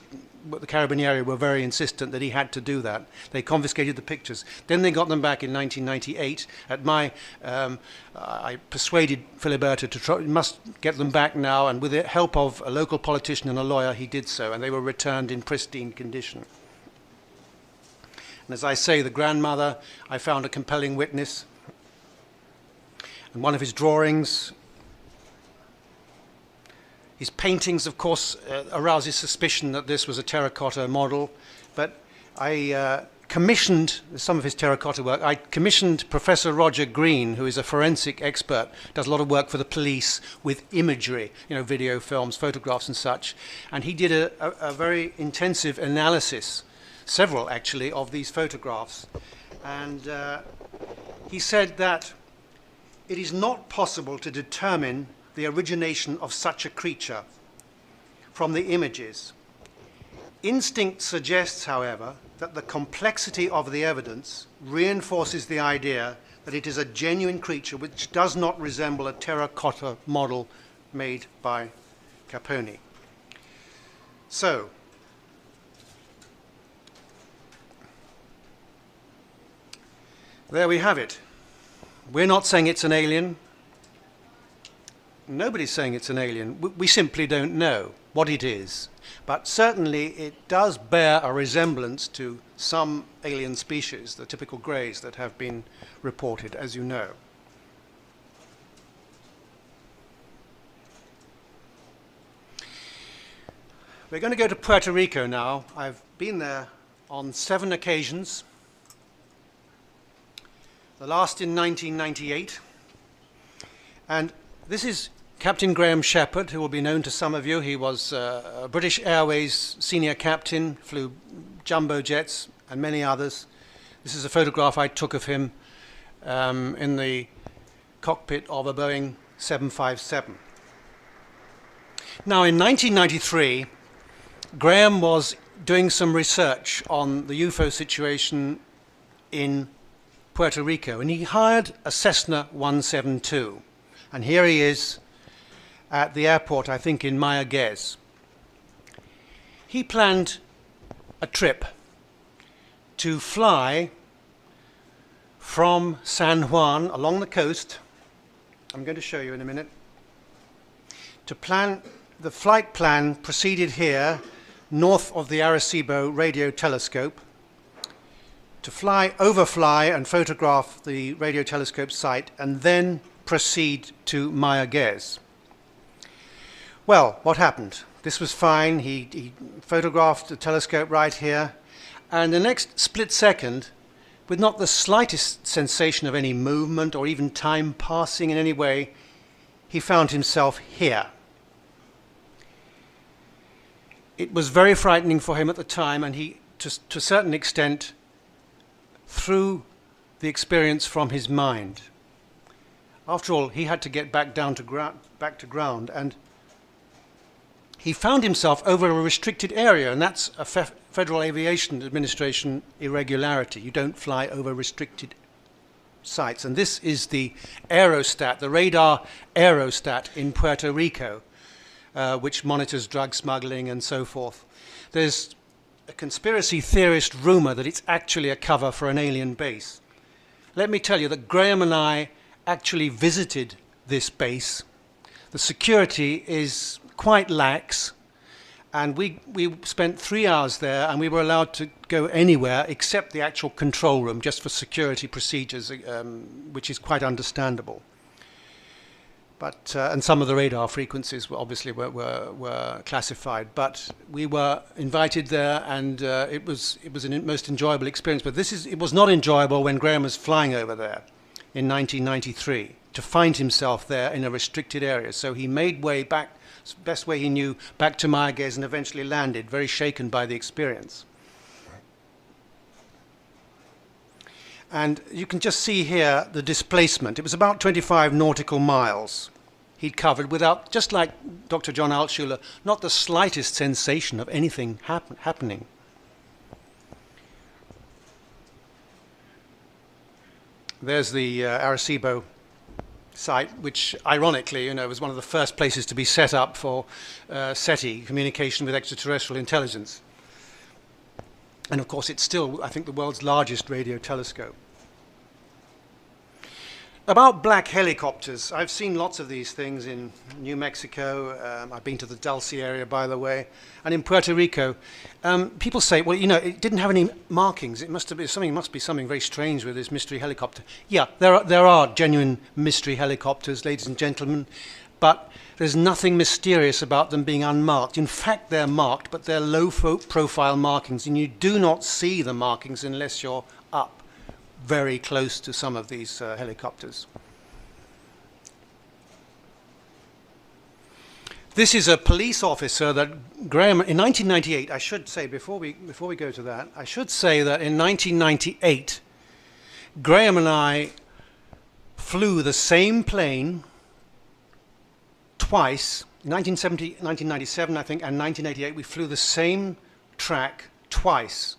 the Carabinieri, were very insistent that he had to do that. They confiscated the pictures. Then they got them back in 1998. I persuaded Filiberto to try, must get them back now, and with the help of a local politician and a lawyer, he did so, and they were returned in pristine condition. And as I say, the grandmother, I found a compelling witness. And one of his drawings, his paintings, of course, arouses suspicion that this was a terracotta model, but I commissioned some of his terracotta work. I commissioned Professor Roger Green, who is a forensic expert, does a lot of work for the police with imagery, video films, photographs and such, and he did a very intensive analysis, several actually, of these photographs. And he said that it is not possible to determine the origination of such a creature from the images. Instinct suggests, however, that the complexity of the evidence reinforces the idea that it is a genuine creature which does not resemble a terracotta model made by Caponi. So, there we have it. We're not saying it's an alien. Nobody's saying it's an alien. We simply don't know what it is. But certainly it does bear a resemblance to some alien species, the typical greys that have been reported, as you know. We're going to go to Puerto Rico now. I've been there on 7 occasions. The last in 1998. And this is Captain Graham Shepherd, who will be known to some of you. He was a British Airways senior captain, flew jumbo jets and many others. This is a photograph I took of him in the cockpit of a Boeing 757. Now, in 1993, Graham was doing some research on the UFO situation in Puerto Rico, and he hired a Cessna 172. And here he is at the airport, I think in Mayaguez. He planned a trip to fly from San Juan along the coast. I'm going to show you in a minute. The flight plan proceeded here, north of the Arecibo radio telescope, to overfly and photograph the radio telescope site, and then proceed to Mayaguez. Well, what happened? This was fine. He photographed the telescope right here, and the next split second, with not the slightest sensation of any movement or even time passing in any way, he found himself here. It was very frightening for him at the time, and he, to a certain extent, threw the experience from his mind. After all, he had to get back to ground, and he found himself over a restricted area, and that's a Federal Aviation Administration irregularity. You don't fly over restricted sites, and this is the aerostat, the radar aerostat in Puerto Rico, which monitors drug smuggling and so forth. There's a conspiracy theorist rumor that it's actually a cover for an alien base. Let me tell you that Graham and I actually visited this base. The security is quite lax, and we spent 3 hours there, and we were allowed to go anywhere except the actual control room, just for security procedures, which is quite understandable. But and some of the radar frequencies were obviously were classified, but we were invited there, and it was a most enjoyable experience. But it was not enjoyable when Graham was flying over there in 1993 to find himself there in a restricted area. So he made way back, best way he knew, back to Mayaguez, and eventually landed, very shaken by the experience. And you can just see here the displacement. It was about 25 nautical miles he'd covered without, just like Dr. John Altshuler, not the slightest sensation of anything happening. There's the Arecibo site, which ironically, was one of the first places to be set up for SETI, communication with extraterrestrial intelligence. And of course, it's still, I think, the world's largest radio telescope. About black helicopters, I've seen lots of these things in New Mexico. I've been to the Dulce area, by the way, and in Puerto Rico. People say, well, it didn't have any markings. It must be something very strange with this mystery helicopter. Yeah, there are genuine mystery helicopters, ladies and gentlemen, but there's nothing mysterious about them being unmarked. In fact, they're marked, but they're low-profile markings, and you do not see the markings unless you're up very close to some of these helicopters. This is a police officer that Graham, in 1998, I should say, before we go to that, I should say that in 1998, Graham and I flew the same plane twice. In 1997, I think, and 1988, we flew the same track twice.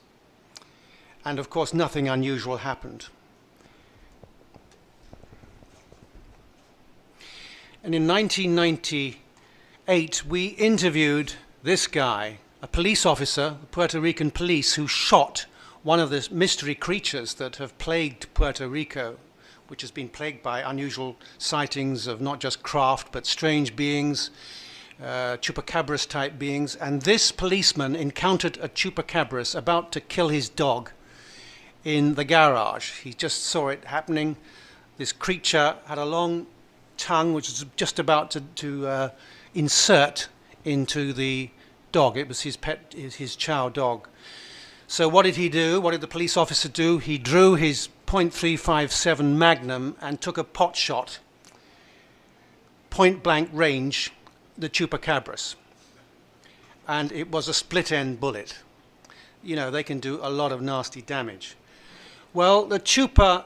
And of course, nothing unusual happened. And in 1998, we interviewed this guy, a police officer, Puerto Rican police, who shot one of the mystery creatures that have plagued Puerto Rico which has been plagued by unusual sightings of not just craft, but strange beings, chupacabras type beings. And this policeman encountered a chupacabras about to kill his dog in the garage. He just saw it happening. This creature had a long tongue which was just about to insert into the dog. It was his pet, his chow dog. So what did he do? What did the police officer do? He drew his .357 Magnum and took a pot shot, point blank range, the chupacabras. And it was a split end bullet. You know, they can do a lot of nasty damage. Well, the chupa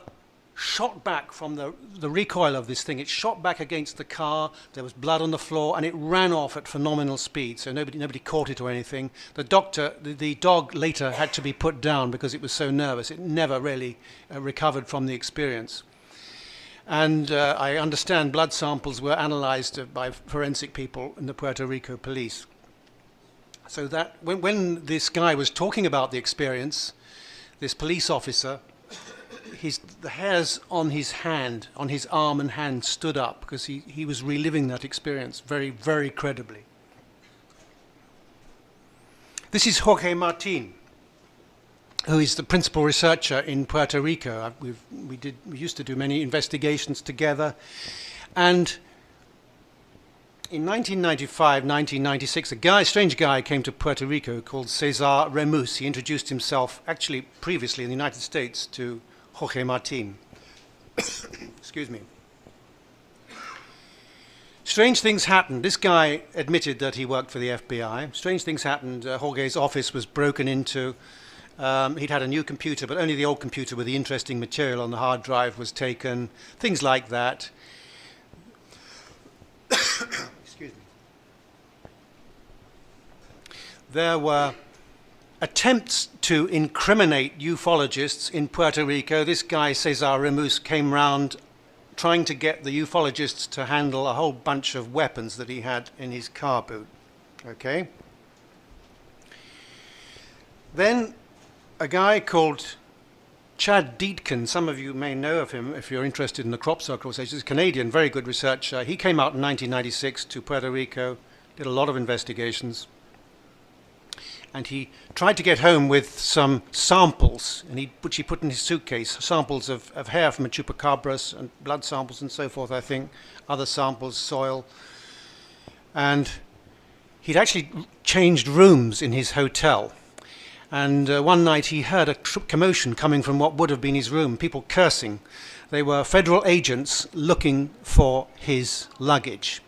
shot back from the recoil of this thing. It shot back against the car. There was blood on the floor, and it ran off at phenomenal speed. So nobody caught it or anything. The dog later had to be put down because it was so nervous. It never really recovered from the experience. And I understand blood samples were analyzed by forensic people in the Puerto Rico police. So that when this guy was talking about the experience, this police officer, the hairs on his hand, on his arm and hand stood up because he was reliving that experience very, very credibly. This is Jorge Martin, who is the principal researcher in Puerto Rico. We used to do many investigations together. And in 1995, 1996, a strange guy came to Puerto Rico called Cesar Remus. He introduced himself, actually previously in the United States, to Jorge Martin. Excuse me. Strange things happened. This guy admitted that he worked for the FBI. Strange things happened. Jorge's office was broken into. He'd had a new computer, but only the old computer with the interesting material on the hard drive was taken. Things like that. Excuse me. There were attempts to incriminate ufologists in Puerto Rico. This guy, Cesar Remus, came round trying to get the ufologists to handle a whole bunch of weapons that he had in his car boot. Okay? Then a guy called Chad Deatkin, some of you may know of him if you're interested in the crop circle research. He's a Canadian, very good researcher. He came out in 1996 to Puerto Rico, did a lot of investigations. And he tried to get home with some samples, which he put in his suitcase, samples of hair from a chupacabras and blood samples and so forth, I think, other samples, soil. And he'd actually changed rooms in his hotel. And one night he heard a commotion coming from what would have been his room, people cursing. They were federal agents looking for his luggage.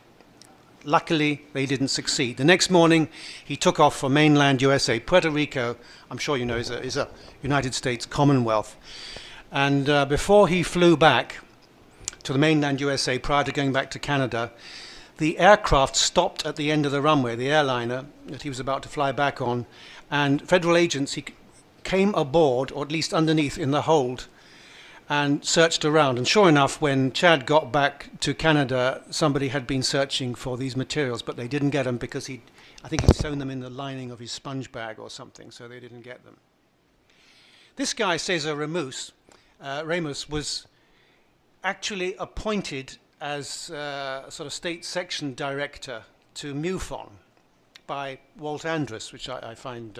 Luckily, they didn't succeed. The next morning, he took off for mainland USA. Puerto Rico, I'm sure you know, is a United States Commonwealth. And before he flew back to the mainland USA, prior to going back to Canada, the aircraft stopped at the end of the runway, the airliner that he was about to fly back on, and federal agents came aboard, or at least underneath in the hold, and searched around. And sure enough, when Chad got back to Canada, somebody had been searching for these materials, but they didn't get them because I think he'd sewn them in the lining of his sponge bag or something, so they didn't get them. This guy, Cesar Remus, was actually appointed as sort of state section director to MUFON by Walt Andrus, which I find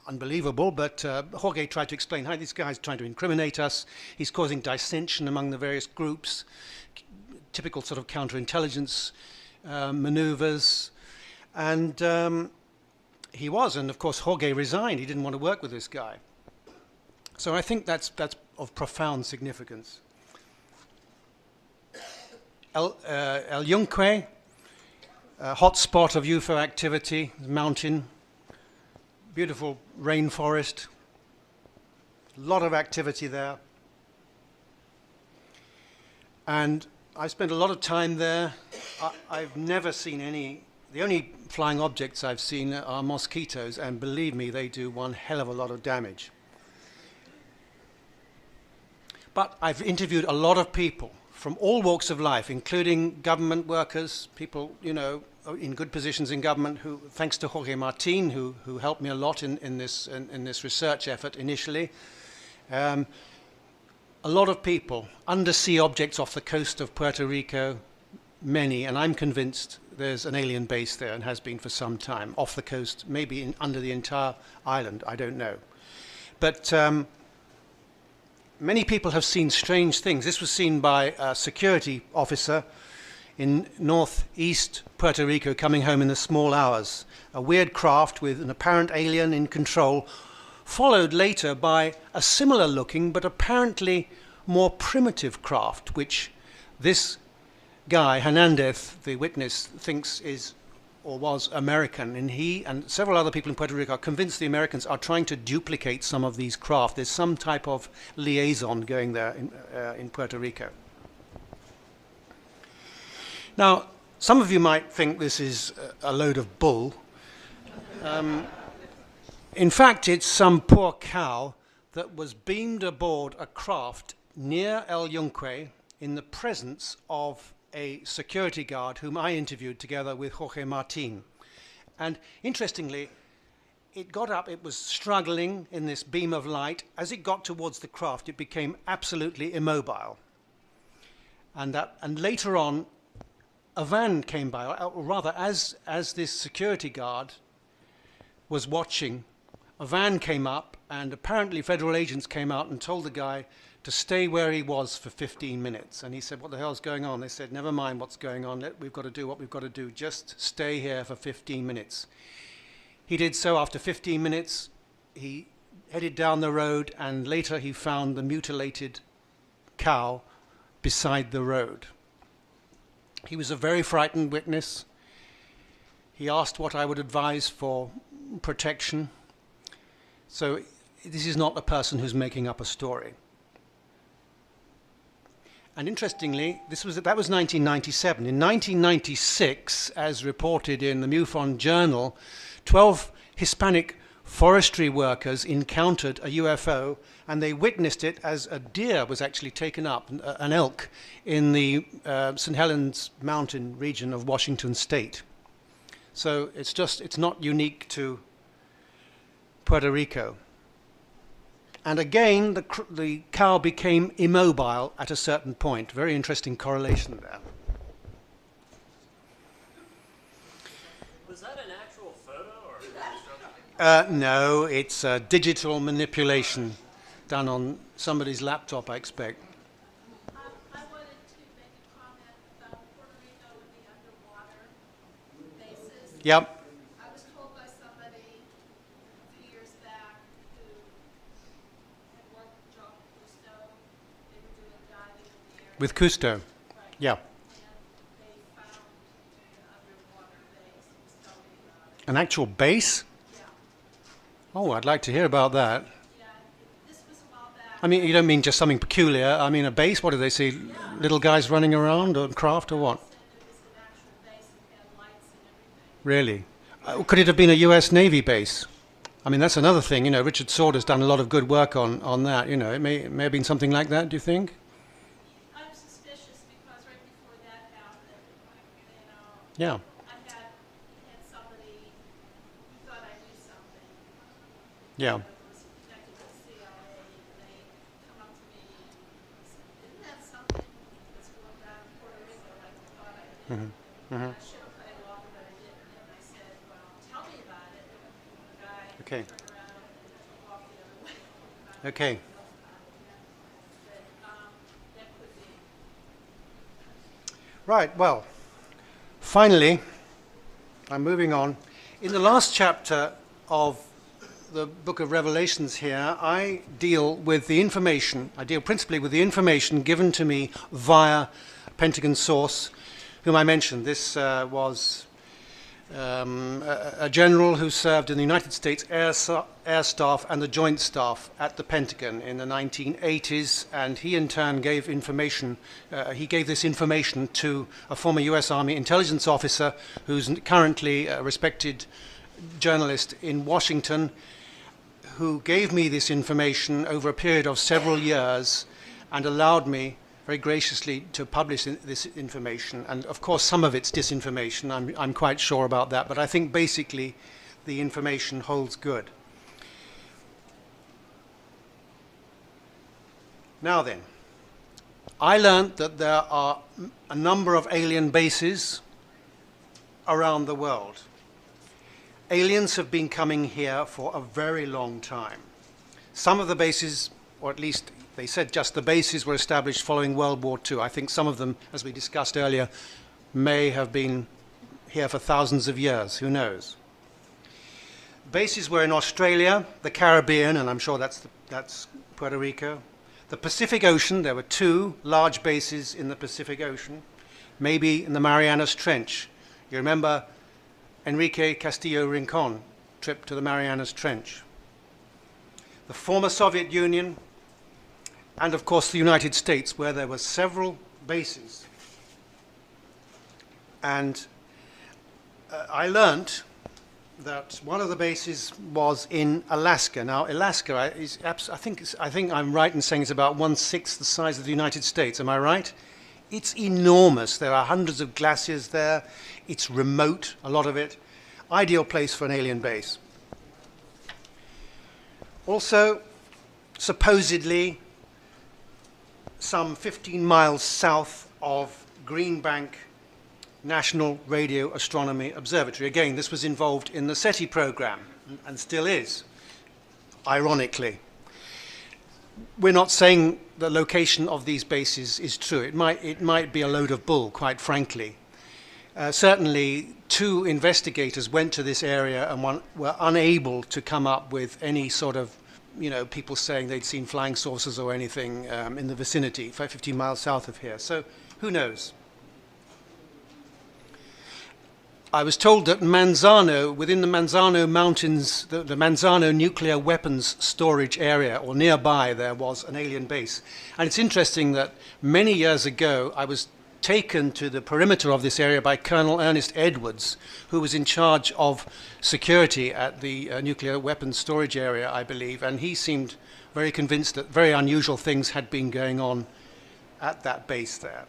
unbelievable, but Jorge tried to explain how this guy's trying to incriminate us. He's causing dissension among the various groups, typical sort of counterintelligence maneuvers. And he was, and of course Jorge resigned. He didn't want to work with this guy. So I think that's of profound significance. El Yunque, a hot spot of UFO activity, mountain, beautiful rainforest, a lot of activity there. And I spent a lot of time there. I've never seen any, the only flying objects I've seen are mosquitoes, and believe me, they do one hell of a lot of damage. But I've interviewed a lot of people from all walks of life, including government workers, people, you know, in good positions in government, who, thanks to Jorge Martin, who helped me a lot in this research effort initially. A a lot of people, undersea objects off the coast of Puerto Rico, many, and I'm convinced there's an alien base there and has been for some time, off the coast, maybe under the entire island, I don't know. But many people have seen strange things. This was seen by a security officer in northeast Puerto Rico coming home in the small hours. A weird craft with an apparent alien in control, followed later by a similar looking but apparently more primitive craft, which this guy, Hernandez, the witness, thinks is or was American, and he and several other people in Puerto Rico are convinced the Americans are trying to duplicate some of these craft. There's some type of liaison going there in Puerto Rico. Now, some of you might think this is a load of bull. In fact, it's some poor cow that was beamed aboard a craft near El Yunque in the presence of a security guard whom I interviewed together with Jorge Martin. And interestingly, it got up, it was struggling in this beam of light. As it got towards the craft, it became absolutely immobile. And later on, a van came by, or rather, as this security guard was watching, a van came up, and apparently federal agents came out and told the guy to stay where he was for 15 minutes. And he said, what the hell's going on? They said, never mind what's going on. We've got to do what we've got to do. Just stay here for 15 minutes. He did so. After 15 minutes, he headed down the road, and later he found the mutilated cow beside the road. He was a very frightened witness. He asked what I would advise for protection. So this is not a person who's making up a story. And interestingly, that was 1997. In 1996, as reported in the MUFON Journal, 12 Hispanic forestry workers encountered a UFO, and they witnessed it as a deer was actually taken up, an elk, in the St. Helens Mountain region of Washington State. So it's not unique to Puerto Rico. And again, the cow became immobile at a certain point. Very interesting correlation there. Was that an actual photo or No, it's digital manipulation done on somebody's laptop, I expect. I wanted to make a comment about Puerto Rico and the underwater bases. Yep. I was told by somebody a few years back who had worked with John Cousteau, they were doing diving in the area. With Cousteau. Right. Yeah. And they found an underwater base. He was telling me about it. An actual base? Yeah. Oh, I'd like to hear about that. Yeah. This was a while back. I mean, you don't mean just something peculiar. I mean, a base? What do they see? Little guys running around or craft or what? Said it was an actual base and had lights and everything. Really? Could it have been a US Navy base? I mean, that's another thing. You know, Richard Sword has done a lot of good work on that. You know, it may have been something like that, do you think? I'm suspicious because right before that happened, you know, Yeah. I had somebody who thought I knew something. Yeah. That was connected with CIA, and they come up to me and said, "Isn't that something that's going down in Puerto Rico like I thought I did?" Mhm. I should have played along, but I didn't. And I said, "Well, tell me about it." And the guy Okay. turned around and took off the other way. Okay. But that could be. Right, well, finally, I'm moving on. In the last chapter of the book of Revelations here, I deal principally with the information given to me via Pentagon source, whom I mentioned. This was a general who served in the United States Air Staff and the Joint Staff at the Pentagon in the 1980s, and he in turn gave information. He gave this information to a former U.S. Army intelligence officer who's currently a respected journalist in Washington, who gave me this information over a period of several years and allowed me very graciously to publish this information. And of course some of it's disinformation, I'm quite sure about that, but I think basically the information holds good. Now then, I learned that there are a number of alien bases around the world. Aliens have been coming here for a very long time. Some of the bases, or at least they said just the bases, were established following World War II. I think some of them, as we discussed earlier, may have been here for thousands of years. Who knows? Bases were in Australia, the Caribbean, and I'm sure that's Puerto Rico. The Pacific Ocean, there were 2 large bases in the Pacific Ocean, maybe in the Marianas Trench. You remember Enrique Castillo Rincon trip to the Marianas Trench. The former Soviet Union, and of course the United States, where there were several bases. And I learned that one of the bases was in Alaska. Now, Alaska is, I think I'm right in saying it's about 1/6 the size of the United States. Am I right? It's enormous. There are hundreds of glaciers there. It's remote, a lot of it. Ideal place for an alien base. Also, supposedly, some 15 miles south of Greenbank National Radio Astronomy Observatory. Again, this was involved in the SETI program, and still is, ironically. We're not saying the location of these bases is true. It might be a load of bull, quite frankly. Certainly, 2 investigators went to this area and were unable to come up with any sort of, people saying they'd seen flying saucers or anything in the vicinity, 15 miles south of here. So, who knows? I was told that Manzano, within the Manzano Mountains, the Manzano nuclear weapons storage area, or nearby, there was an alien base. And it's interesting that many years ago, I was taken to the perimeter of this area by Colonel Ernest Edwards, who was in charge of security at the nuclear weapons storage area, I believe, and he seemed very convinced that very unusual things had been going on at that base there.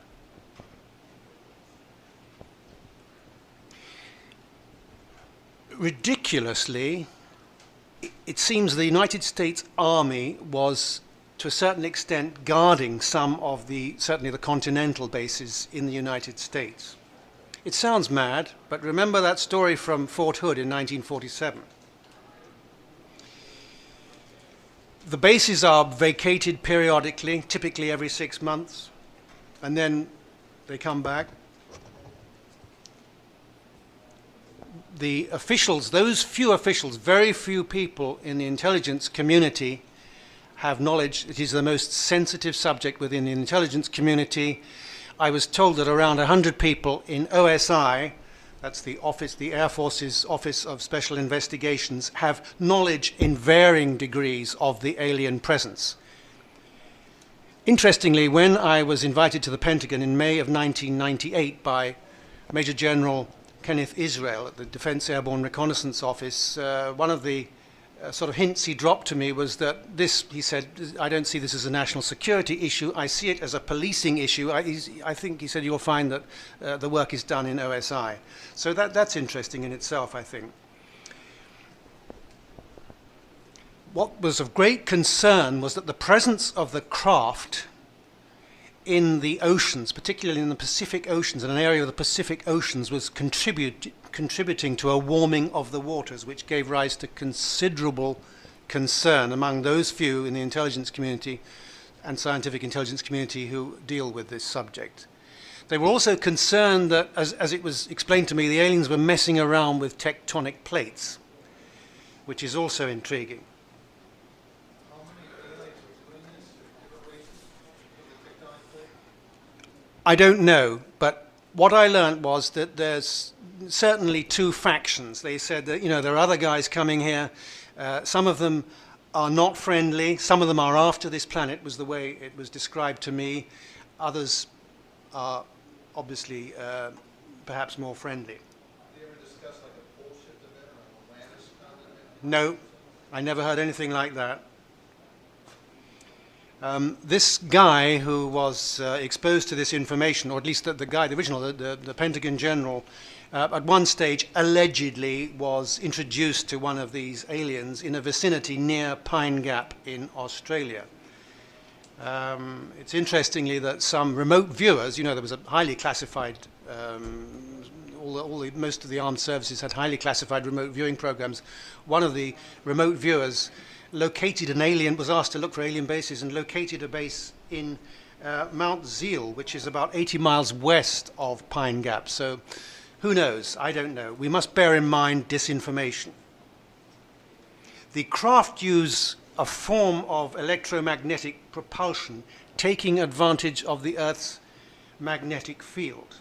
Ridiculously, it seems the United States Army was, to a certain extent, guarding some of certainly the continental bases in the United States. It sounds mad, but remember that story from Fort Hood in 1947. The bases are vacated periodically, typically every 6 months, and then they come back. The officials, those few officials, very few people in the intelligence community have knowledge. It is the most sensitive subject within the intelligence community. I was told that around 100 people in OSI, that's the Air Force's Office of Special Investigations, have knowledge in varying degrees of the alien presence. Interestingly, when I was invited to the Pentagon in May of 1998 by Major General Kenneth Israel at the Defense Airborne Reconnaissance Office, one of the sort of hints he dropped to me was that he said, I don't see this as a national security issue, I see it as a policing issue. I think he said you'll find that the work is done in OSI. So that's interesting in itself, I think. What was of great concern was that the presence of the craft in the oceans, particularly in the Pacific Oceans, in an area of the Pacific Oceans, was contributing to a warming of the waters, which gave rise to considerable concern among those few in the intelligence community and scientific intelligence community who deal with this subject. They were also concerned that, as it was explained to me, the aliens were messing around with tectonic plates, which is also intriguing. I don't know, but what I learned was that there's certainly 2 factions. They said that, there are other guys coming here. Some of them are not friendly. Some of them are after this planet, was the way it was described to me. Others are obviously perhaps more friendly. Did you ever discuss like a bullshit event or an Atlantis continent? No, I never heard anything like that. This guy who was exposed to this information, or at least the original, the Pentagon general, at one stage allegedly was introduced to one of these aliens in a vicinity near Pine Gap in Australia. It's interestingly that some remote viewers, you know, there was a highly classified, most of the armed services had highly classified remote viewing programs. One of the remote viewers located an alien, was asked to look for alien bases, and located a base in Mount Zeal, which is about 80 miles west of Pine Gap. So who knows? I don't know. We must bear in mind disinformation. The craft use a form of electromagnetic propulsion taking advantage of the Earth's magnetic field.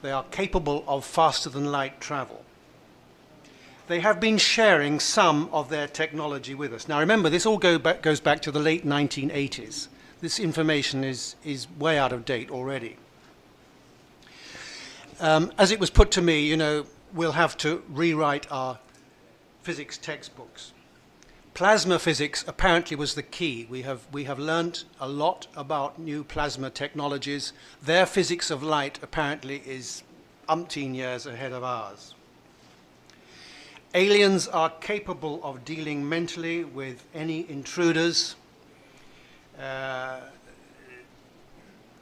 They are capable of faster than light travel. They have been sharing some of their technology with us. Now remember, this all goes back to the late 1980s. This information is way out of date already. As it was put to me, you know, we'll have to rewrite our physics textbooks. Plasma physics apparently was the key. We have learnt a lot about new plasma technologies. Their physics of light apparently is umpteen years ahead of ours. Aliens are capable of dealing mentally with any intruders.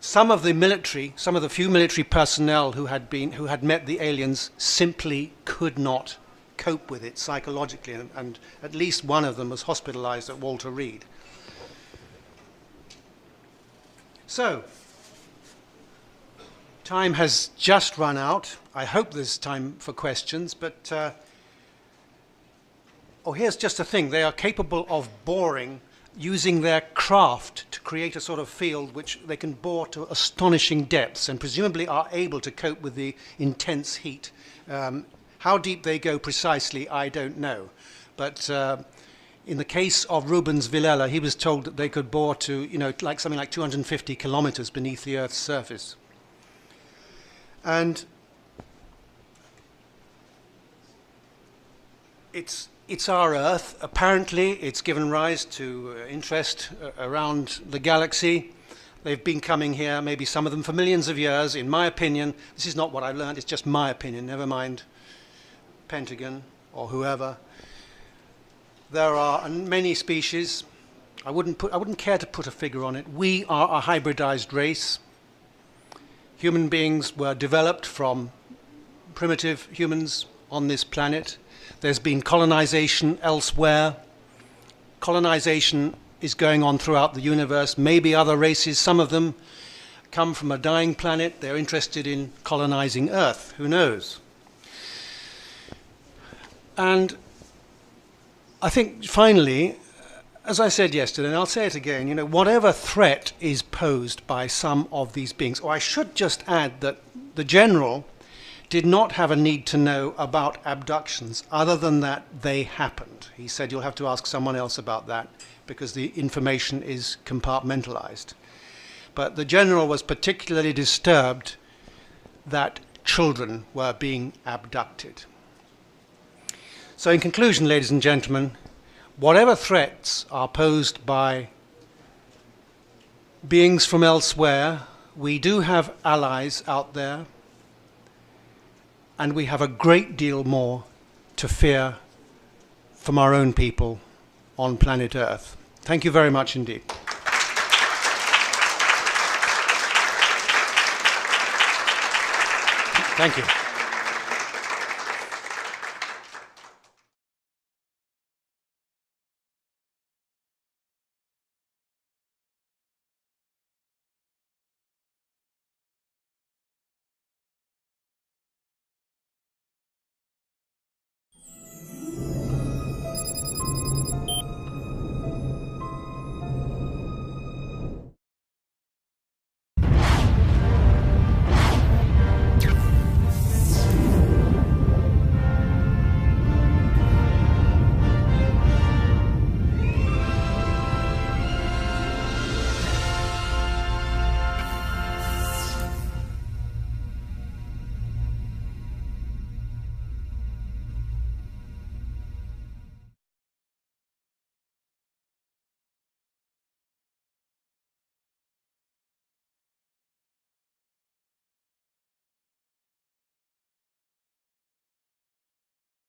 Some of the few military personnel who had met the aliens simply could not cope with it psychologically, and at least one of them was hospitalized at Walter Reed. So, time has just run out. I hope there's time for questions, but here's just a thing. They are capable of boring using their craft to create a sort of field which they can bore to astonishing depths, and presumably are able to cope with the intense heat. How deep they go precisely, I don't know. But in the case of Rubens Villela, he was told that they could bore to, you know, like something like 250 kilometers beneath the Earth's surface. And it's our Earth. Apparently, it's given rise to interest around the galaxy. They've been coming here, maybe some of them for millions of years. In my opinion, this is not what I've learned, it's just my opinion, never mind Pentagon or whoever. There are many species. I wouldn't care to put a figure on it. We are a hybridized race. Human beings were developed from primitive humans on this planet. There's been colonization elsewhere. Colonization is going on throughout the universe. Maybe other races, some of them come from a dying planet. They're interested in colonizing Earth. Who knows? And I think finally, as I said yesterday, and I'll say it again, you know, whatever threat is posed by some of these beings, or I should just add that the general did not have a need to know about abductions other than that they happened. He said you'll have to ask someone else about that because the information is compartmentalized. But the general was particularly disturbed that children were being abducted. So in conclusion, ladies and gentlemen, whatever threats are posed by beings from elsewhere, we do have allies out there, and we have a great deal more to fear from our own people on planet Earth. Thank you very much indeed. Thank you.